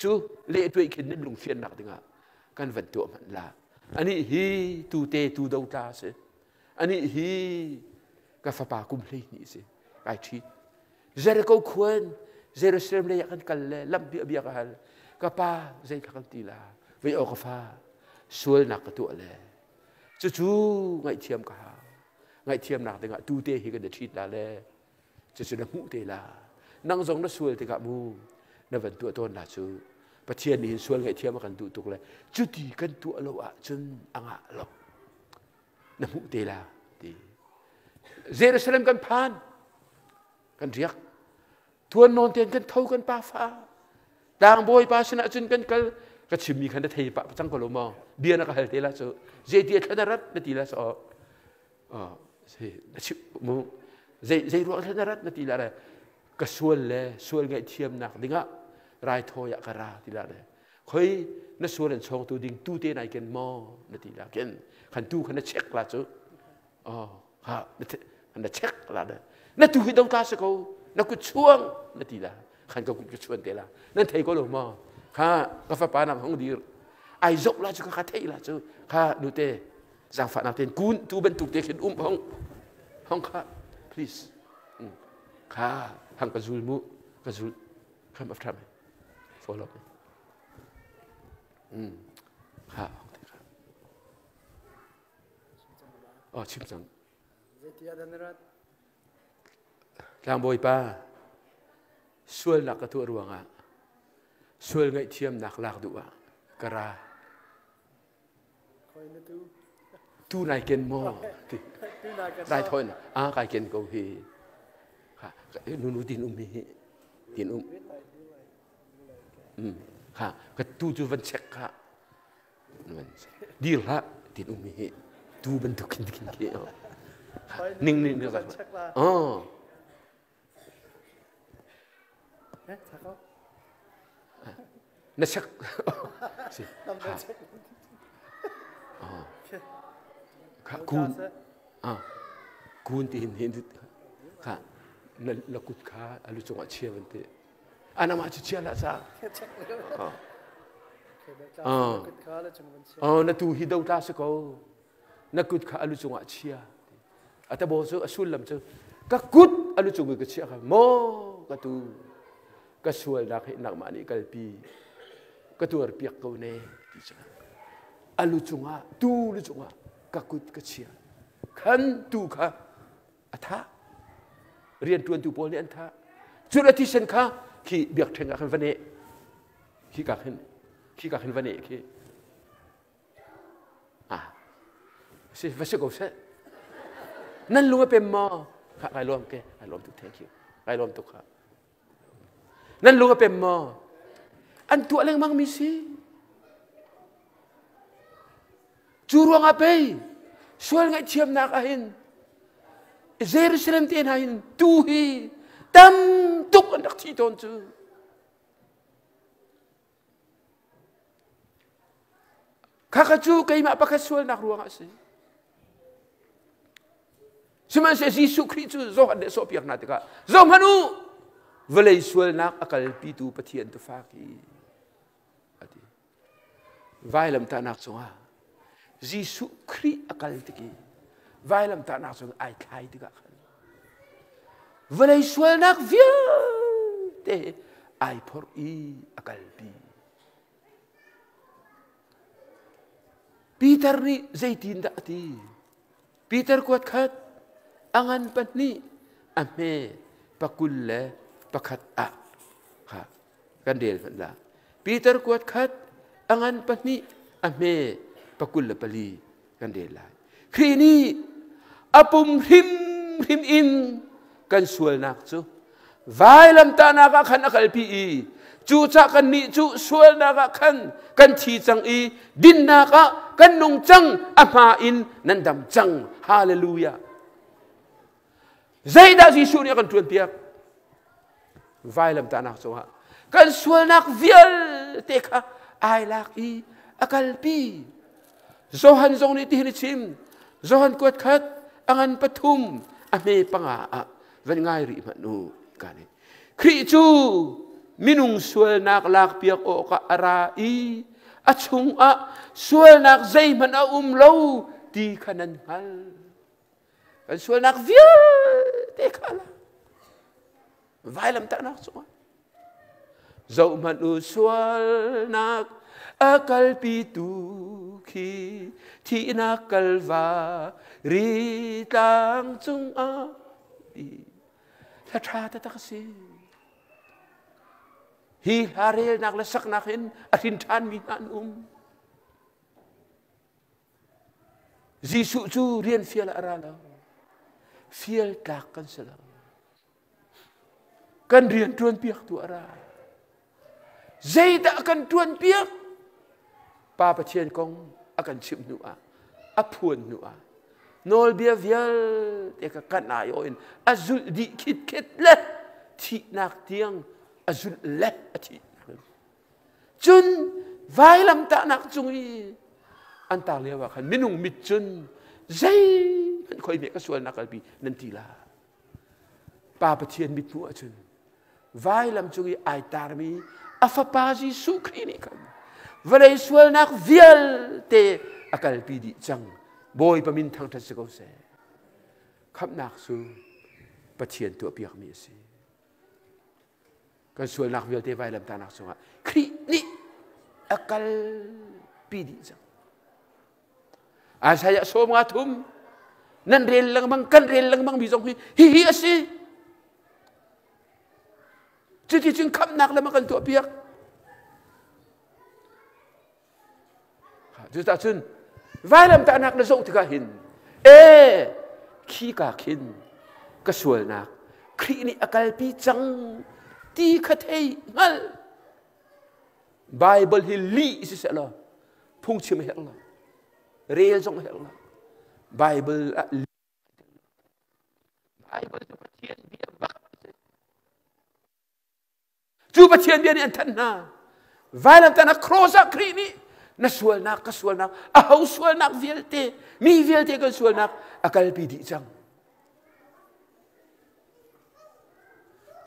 จู่ๆเละตัวอีกคนนึงลงเฟียนหนักดึงอ่ะกันวันตัวมันละอันนี้ฮีตูเตตูดาวตาสิอันนี้ฮีกับฟ้าป่ากุมเลยนี่สิไอ้ที่เจริญก็ควรเจริญเสริมเลยกันกันเลยลำเบียเบียกันกับป้าเจริญกันตีลาไปออกกับฟ้าสวยหนักกับตัวเลยจู่ๆไงเทียมกับไงเทียมหนักดึงอ่ะตูเตฮีกันเดือดชีดละเลยจู่ๆนักมุเตลานั่งทรงนักสวยที่กับมูนับวันตัวต้นละจู่ประเทศนี้ส่วนไงเทียมกันดูตุกเลยจุดที่กันตัวเราอ่ะจนอ่างหลอกน้ำมุเตลาดีเยรูซาเล็มกันผ่านกันเรียกทวนนอนเตียนกันเท่ากันป้าฟ้าด่างบอยป้าชนะจนกันก็ชิมมีขันได้เทปะจังก็ลงมาเบียนักเหตุละจู่เจดีย์ขันรัฐนาทีละสชิมูเจรัวขันรัฐนาทีละอะไรก็ส่วนเลยส่วนไงเทียมหนักดิ่งอ่ะรายทอยกระราทีละเลยเคยนั่นส่วนนั้นช่องตัวดิ่งตู้เตนายกันมอนาทีละกันขันตู้ขันเช็คละจู่ฮะขันเช็คละเลยนั่นตู้ให้ดงตาสกูนั่นก็ช่วงนาทีละขันก็ก็ช่วงเตละนั่นเทก็ลงมาข้าก็ฟ้าป่านำห้องดีไอ้จบละจู่ข้าเทละจู่ข้าดูเตจากฝันนำเตนกุนตู้บรรทุกเตขึ้นห้อง ห้องข้า please ข้าหังกระจุลมุกระจุลข้ามาทำไหม follow ไหมข้าอ๋อชิมจังลางบอยป้าช่วยหลักกระตัวรวงอ่ะช่วยไงเทียมหนักหลักดูอ่ะกระราตู้นายเกณฑ์มอได้ทนกายเกณฑ์กูฮีค่ะนูดินมีดินค่ะก็ตู้จูวันเช็คค่ะดีละดินมีตู้บรรทุกกินเกี่ยวนิ่งเนื้อกันนักเช็คค่ะคุณที่เห็นค่ะนั่นละกุดขาอลุจงอาเชียวันเตอันนั้นมาจุดเชียละซะนั่นตูฮิดาวตาสกอนักกุดขาอลุจงอาเชียแต่บอกว่าอสุลลำเจ้าก็กุดอลุจงอาเชียค่ะโมก็ตูก็ช่วยนักนักมานี่กัลปีก็ตัวเปียกเขาเนี่ยอลุจงอาตูลุจงอาก็กุดก็เชียขันตูค่ะอัฐะเรียนตัวตูโพเรียนท่าจุดที่ฉันค่ะขี้เบียกเทงกันวันนี้ขี้กักเห็นวันนี้ขี้สิว่าสิกูเสนั่นรู้ว่าเป็นมอค่ะใครรวมแกใครรวมทุก thank you ใครรวมทุกค่ะนั่นรู้ว่าเป็นมออันตัวเรื่องมังมีสิจูรวงapa soal ngai ciam nak ahin Jerusalem tien ahin tuhi tam tuk anak citon tu kakaju kai mak pakai soal nak ruang ase Cuma saya Yesus Kristus zoh ada sopiak nanti kak zoh manu velai soal nak akal pitu patian tu faki ati vai lam tak nak soal Yesus Kristus akal tiki, vailam tak nak sung ai kai tiga kan. Velai sual nak via te ai por I akal pi. Peter ni zaitin tak ti. Peter kuat kat angan pan ni ame pakulle pakat a. Ha kan del kan lah. Peter kuat kat angan pan ni ame pakul pali kan delai kini apum him in kan sual nak chu vai lam ta na ka khan akal pi I chu cha kan ni chu sual na ka khan kan thi chang I din na ka kan nong chang ama in nan dam chang hallelujah zaida Jesu ni kan tuan piak vai lam ta nak chu kan sual nak vial te ka ai lak I akal pi Zohan zong ni tihni chim Zohan kuat khat angan pathum ame panga van ngai ri manu kani khri chu minung sual nak lak piak o ka arai achung sual nak zai man lo ti khanan hal kan sual nak via te khala vailam ta nak so zau manu sual nak akal pitu ki ti nakalva ritang chung ta tha ta kasi hi haril nak lasak nakin atin tan mi an Jesu chu rian fiel arala fiel tak kan sala kan rian tuan piak tu ara Zaida akan tuan piak pa patien kong akan chim nua apun nua nol bia vial te ka kan ayoin azul di kit le ti nak tiang azul le ati chun vai lam ta nak chungi anta lewa kan minung mit chun zai kan khoi me ka sual nakal bi nanti la pa patien mit nu chun vai lam chungi ai tarmi afa paji sukri ni kan Valai sual nak vial te akal pidi chang boy pamin thang ta se ขับนักสู้ปะเทียนตัวเปียกมีสิกันส่วนนักเวลเทวายลำตานักสู้ครีนี่akal pidi jang asaya so mga tum nan rel lang mang kan rel lang mang bijong hi asi chuti chung kham nak la makan tu piak chu ta chun vai lam ta nak na zo tika hin khi ka khin ka sual nak khri ni akal pi chang ti khathei ngal Bible hi li isi sela phung chim hela real jong hela Bible Bible tu pathian dia bak chu pathian dia ni antan na vailam ta na crossa kri ni na sual nak ka sual nak a hau sual nak velte mi velte ka sual nak akal pi di chang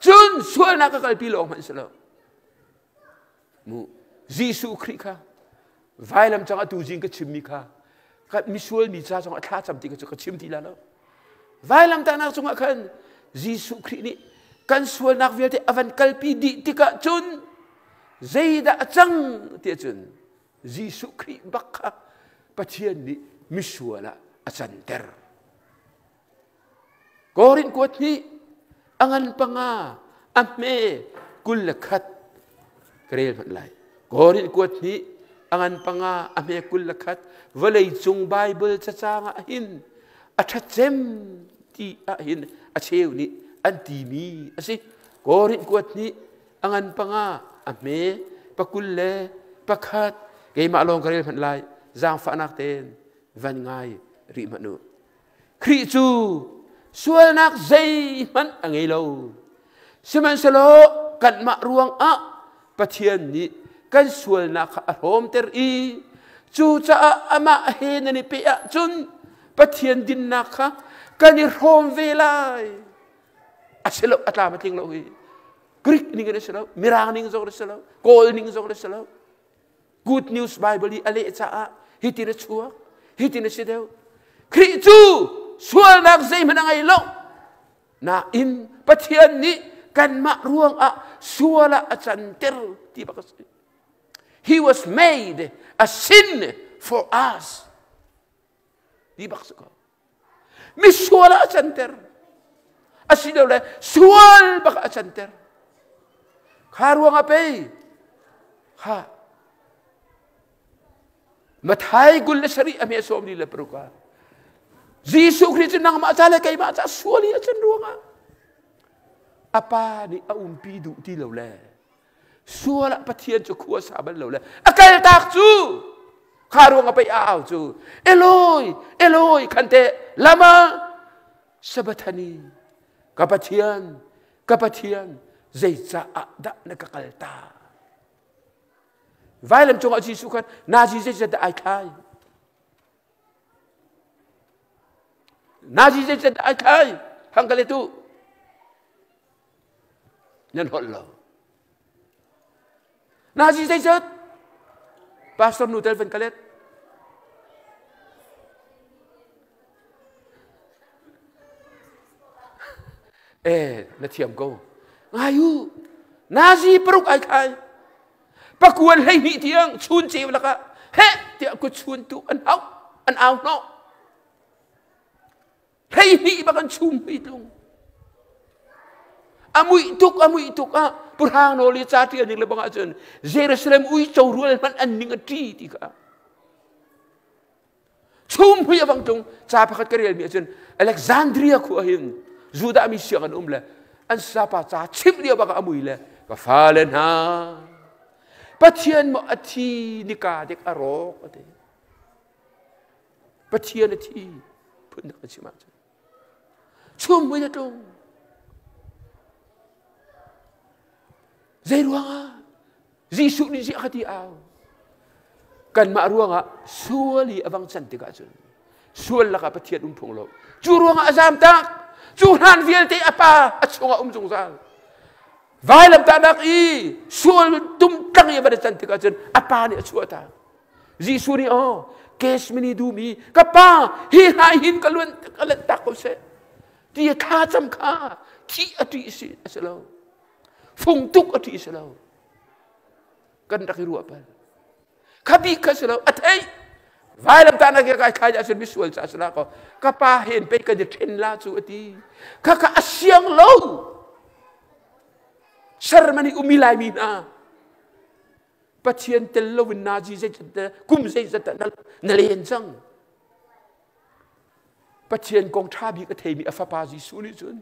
chun sual nak akal pi lo man sela mu Jisu Krika vailam changa tu jing ka chimmi kha ka misual mi cha changa tha cham ti ka chim ti la lo vailam ta nak chunga khan Jisu Kri ni kan sual nak velte avan kalpi di ti ka chun zaida chang ti chun Jisu Kri bakha pathian ni misuala achanter korin kot ni angan panga amme kulakhat Karel man lai. Korin kuat ni angan panga ame kul lakhat walay chung Bible cha changa hin athathem ti ahin acheu ni anti mi asi korin kuat ni angan panga ame pakulle pakhat kay maalong karel man lai zang fa nak ten van ngai ri manu khri chu sual nak zai man angai lo siman salo kan ma ruang a pathian ni kan sual na kha rom ter I chu cha ama he na ni pe a chun pathian din na kha kan ni rom velai aselo atama ting lo hi Greek ni ga selo mirang ning zo ga selo kol ning zo ga selo good news bible ale cha a hitina chua hitina sideu khri chu sual nak zai manangai lo na in pathian ni kan ma ruang a suala achanter ti bakas he was made a sin for us ti bakas ko mi suala achanter asidaw le sual baka achanter karuang ape ha mathai gul sari ame som ni le pruka Jisu Kristo nang ma sala kay ma sa suali achan ruanga apa ni aumpi du ti lo le suala pathian chu khua sabal lo le akal tak chu kharung apai au chu eloi eloi khante lama sabathani kapathian zaicha da na kakalta vailam chung aji su khan naji zaicha da ai khai naji zaicha da ai khai hangale tu nhân hồn lầu na gì dây chết pastor nutel ven kalet na thiam ko ayu na gì peruk ai khai pakuan hay mi tiang chun chi la ka he ti ku chun tu an au no hay mi ba kan chum mi tung amui tuk a purhang no li cha ti aning le bang achen Jerusalem ui chou rual man an ning a ti ti ka chum hui awang tung cha pakhat karel mi achen Alexandria khu ahin Juda mi siang an umle an sa pa cha chim dia ba ka amui le ka falen ha pathian mo athi nika dek arok ate pathian athi phun ka chima chum hui tung Zai ruanga Jisu ni si akati au kan ma ruanga suali awang santika chun sual la ka pathian phung lo chu ruanga azam tak chu han vielte apa achunga jung sal vai lam ta dak I sual tum tang ya bada santika chun apa ni achuata Jisu ni kes mini du mi kapa hi hai hin kalun kalat tak ko se Dia tha cham kha thi ati si asalo. Phung tuk ati asalo. Kan dak ru apal. Kabi kasalo atai. Vai lam ta na ke kai khai asin visual sa asala ko. Ka pa hen pe ka de ten la chu ati. Ka ka asyang lo. Sharmani umilai mina. Patien tel lo win naji zai kum zai zata na len chang. Patien kong thabi ka thei mi afapa ji su ni chun.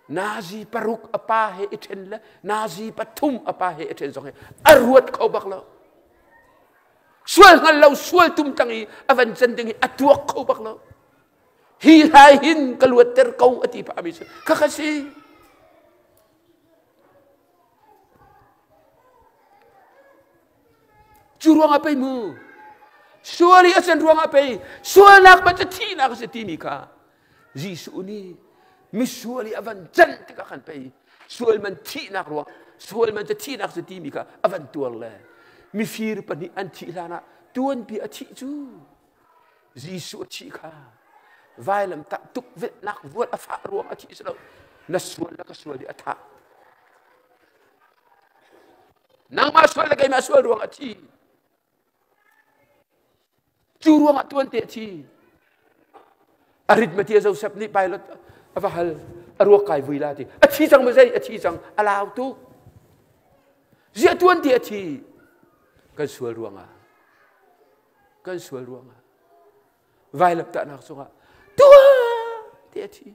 Nazi paruk apa he iten la, nazi patum apa he iten zong he. Arwat kau baklo. Sual ngalau sual tum tangi avan sendingi atuak kau baklo. Hi hai hin kaluat ter kau ati pa amis. Kakasi. Juruang apa mu? Suali asan ruang apa? Sual nak baca tina kasi timika. Jisu ni. Misuali avan jan tika kan pay. Sual man tina ruang. Sual man tina kasi timika avan tual le. Mi fir pa ni anti lana. Tuan pi ati ju. Jisu ati ka. Vailam tak tuk vet nak buat afa ruang ati selaw. Nasual na kasual di atak. Nang masual na kay masual ruang ati. Juruang at tuan ti ati. Arid matia sa usap ni pilot. Avahal arwak kai vuilati. Ati sang mazay, ati sang alaw tu. Zia tuan ti ati. Kan sual ruang a. Kan sual ruang a. Vailap tak nak sunga. Tuan ti ati.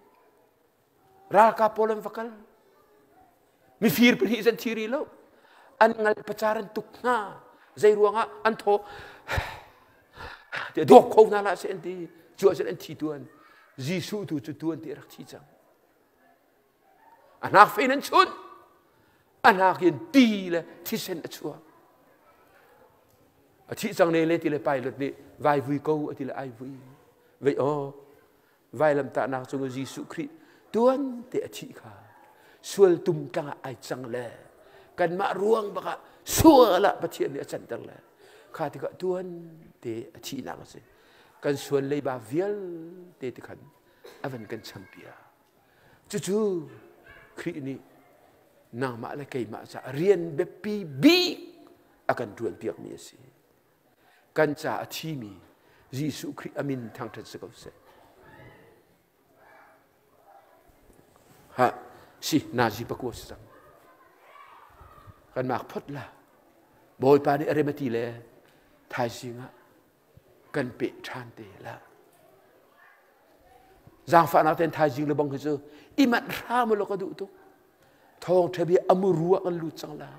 Raka polam vakal. Mi fir perhisan ciri lo. An ngal pacaran tuk na. Zai ruang a. Anto. Dia dok kau nala senti. Jua senti tuan. Jisu tu tuan ti rak cicang. Anak finan chun. Anak yang tila tisen achua. Cicang ne le tila pilot ni vai vui kau tila ai vui. Vai vai lam tak nak sungu Jisu Kri. Tuan ti achika. Sual tum tanga ai chang le. Kan mak ruang baka suala patien ni acantang le. Katika tuan ti achina kasi. Kan suan lay ba vial tetikan avan kan champia cucu kri ni nang ma la kai ma sa rian bepi bi akan tuan piak mi si kan cha athimi Jisu Kri amin thang that se se ha si nazi pakua sang kan mak phot la boy pa ni aremati le thai singa kan pe chan te la Giang fa na ten thai jing le bang he chu imat ra mo lo ka du tu thong thabi amuru kan lu chang la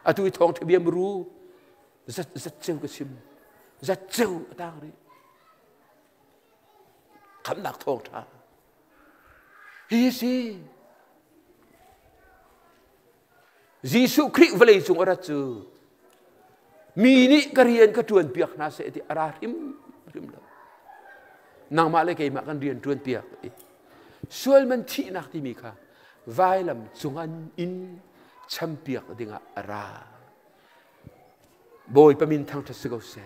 atu thong thabi amuru zat cheu ka sim zat cheu ta ri kham nak thong tha hi si Jisu Kri vlei chung ora chu Mini karian ketuan pihak nasi eti arahim rim lo. Nang malai kay makan rian tuan pihak. Sual menti nak timika. Vailam sungan in champiak dinga ara. Boy pamintang tasagaw se.